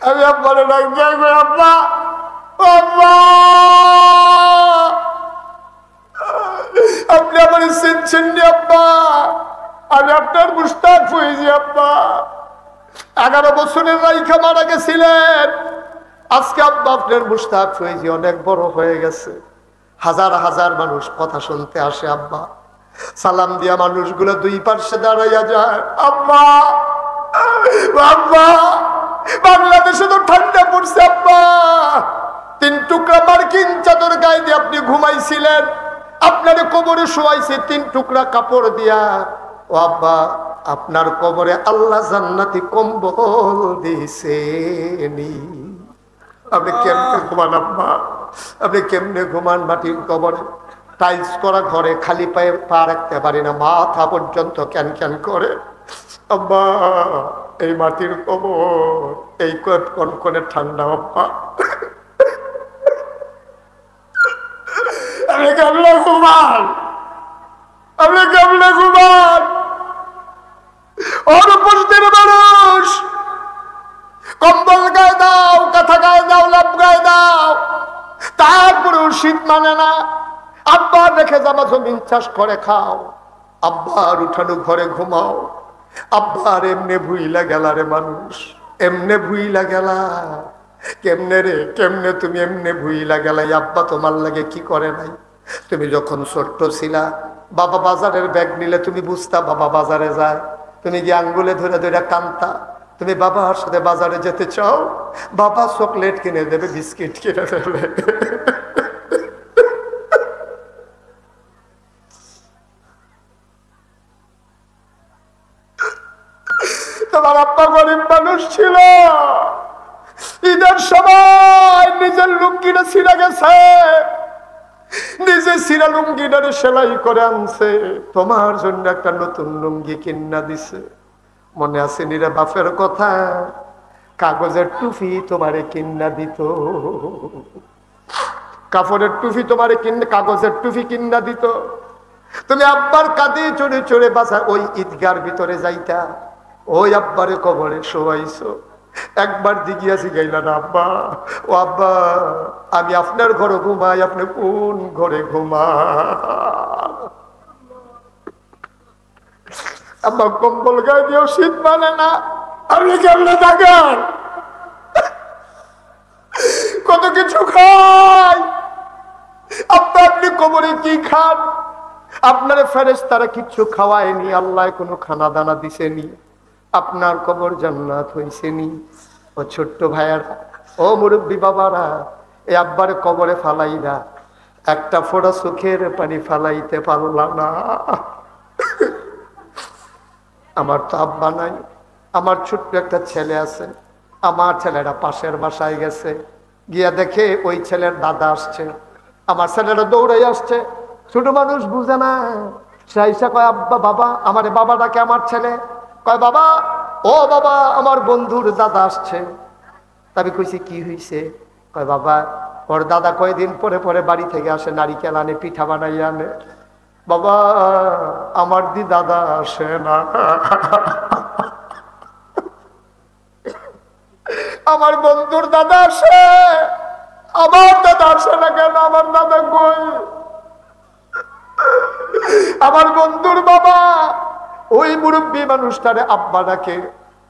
আমি আব্বারে ডাক দিয়ে কই, আব্বা, আব্বা, আপনি আমারে চিনছেন নি আব্বা? আমি আপনার মুশতাক হয়েছি আব্বা। 11 বছরের রাইখা মারা গেছিলেন, আজকে আব্বা আপনার মুশতাক হয়েছি, অনেক বড় হয়ে গেছে। হাজার হাজার মানুষ কথা শুনতে আসে আব্বা। সালাম দিয়া মানুষগুলো দুই পাশে দাঁড়াইয়া যায়। আব্বা, আব্বা, বাংলাদেশে তো ঠান্ডা পড়ছে আব্বা, 3 টুকরা মার্কিন চাদর গায়ে দিয়ে আপনি ঘুমাইছিলেন, আপনার কবরে শোয়াইছে 3 টুকরা কাপড় দিয়া। ও আব্বা, আপনার কবরে আল্লাহ জান্নাতি কম্বল দিছেনি। আপনি কেমনে ঘুমান আব্বা? আপনি কেমনে ঘুমান মাটির কবরে? টাইলস করা ঘরে খালি পায়ে পা রাখতে পারি না, মাথা পর্যন্ত ক্যান ক্যান করে। আব্বা, এই মাটির কবর, এই কনকনে ঠান্ডা আব্বা, আমি কেমনে ঘুমান? আপনি কেমনে ঘুমান? অনুপস্থিত মানুষ, কম্বল গায়ে দাও, কাঁথা গায়ে দাও, লাভ গায়ে দাও, তারপরেও শীত মানে না। আব্বা রেখে যাবা জমিন চাষ করে খাও, আব্বার উঠানো ঘরে ঘুমাও। আব্বার এমনে ভুইলা গেলা রে মানুষ, এমনে ভুইলা গেলা। কেমনে রে, কেমনে তুমি এমনে ভুইলা গেলা? আব্বা তোমার লাগে কি করে নাই? তুমি যখন ছোট্ট ছিলা, বাবা বাজারের ব্যাগ নিলে তুমি বুঝতা বাবা বাজারে যায়, তুমি গিয়ে আঙ্গুলে ধরে ধরে কান্দতা। তুমি বাবার সাথে বাজারে যেতে চাও, বাবা চকলেট কিনে দেবে, বিস্কিট কিনে দেবে। তোমার আব্বা গরিব মানুষ ছিল, ঈদের সময় নিজের লুঙ্গিটা ছিঁড়ে গেছে, নিজে ছিঁড়া লুঙ্গিটারে সেলাই করে আনছে, তোমার জন্য একটা নতুন লুঙ্গি কিনা দিছে। মনে আছে নিরে বাপের কথা, কাগজের টুপি তোমারে কিন্না দিত, কাপড়ের টুপি তোমারে কিনে, কাগজের টুপি কিন্না দিত। তুমি আব্বার কাঁধে চড়ে চড়ে বাসা ওই ঈদগার ভিতরে যাইতা, ওই আব্বারে কবরে শোয়াইছো। একবার জিজ্ঞাসি গাইলা না আব্বা, ও আব্বা আমি আপনার ঘরে ঘুমাই, আপনি কোন ঘরে ঘুমান? আব্বা কম্বল গায়ে দিয়েও শীত মানে না, আপনি কেমনে থাকেন? কত কিছু খাই আব্বা, আপনি কবরে কি খান? আপনার ফেরেশতারা কিচ্ছু খাওয়ায়নি, আল্লাহ কোনো খানা দানা দিছেনি, আপনার কবর জান্নাত হইছেনি। ও ছোট্ট ভাইয়ারা, ও মুরব্বী বাবারা, এই আব্বারে কবরে ফালাইরা একটা ফোঁটা চোখের পানি ফালাইতে পারলাম না। আমার তো আব্বা নাই, আমার ছোট্ট একটা ছেলে আছে, আমার ছেলেটা পাশের বাসায় গেছে, গিয়া দেখে ওই ছেলের দাদা আসছে, আমার ছেলেটা দৌড়াই আসছে। ছোট মানুষ বুঝে না, সাইসা কয় আব্বা বাবা, আমার বাবাটাকে আমার ছেলে কয় বাবা, ও বাবা আমার বন্ধুর দাদা আসছে। তবে কইছি কি হয়েছে? কয় বাবা ওর দাদা কয়দিন পরে পরে বাড়ি থেকে আসে, নারিকেল আনে, পিঠা বানাইয়া আনে। বাবা আমার দি দাদা আসে না, আমার বন্ধুর দাদা আসে, আমার দাদা আসে না কেন? আমার দাদা কই? আমার বন্ধুর বাবা ওই মুরব্বী মানুষটারে আব্বা ডাকে।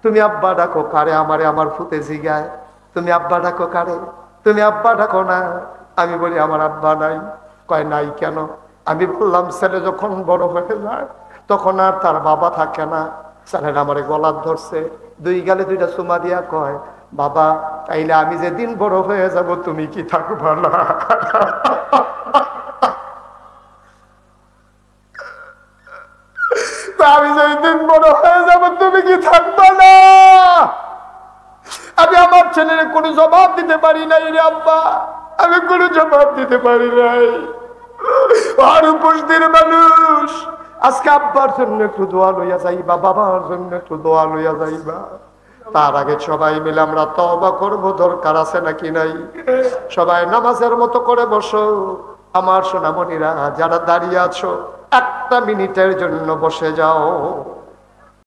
তুমি আব্বা ডাকো কারে? আমারে আমার ফুতে জিগায়, তুমি আব্বা ডাকো কারে? তুমি আব্বা ডাকো না। আমি বলি আমার আব্বা নাই। কয় নাই কেন? আমি বললাম ছেলে যখন বড় হয়ে যায় তখন আর তার বাবা থাকে না। ছেলের আমারে গলার ধরছে, দুই গালে দুইটা চুমা দিয়া কয় বাবা তাইলে আমি যেদিন বড় হয়ে যাব তুমি কি থাকবা না? আমি যেদিন বড় হয়ে যাব তুমি কি থাকবা না? আমি আমার ছেলের কোনো জবাব দিতে পারি নাই রে আব্বা, আমি কোনো জবাব দিতে পারি নাই। আর উপস্থিত মানুষ আজকে আব্বার জন্য একটু দোয়া লইয়া যাইবা, বাবার জন্য একটু দোয়া লইয়া যাইবা। তার আগে সবাই মিলে আমরা তওবা করব, দরকার আছে নাকি নাই? সবাই নামাজের মতো করে বসো। আমার সোনামণিরা যারা দাঁড়িয়ে আছো একটা মিনিটের জন্য বসে যাও।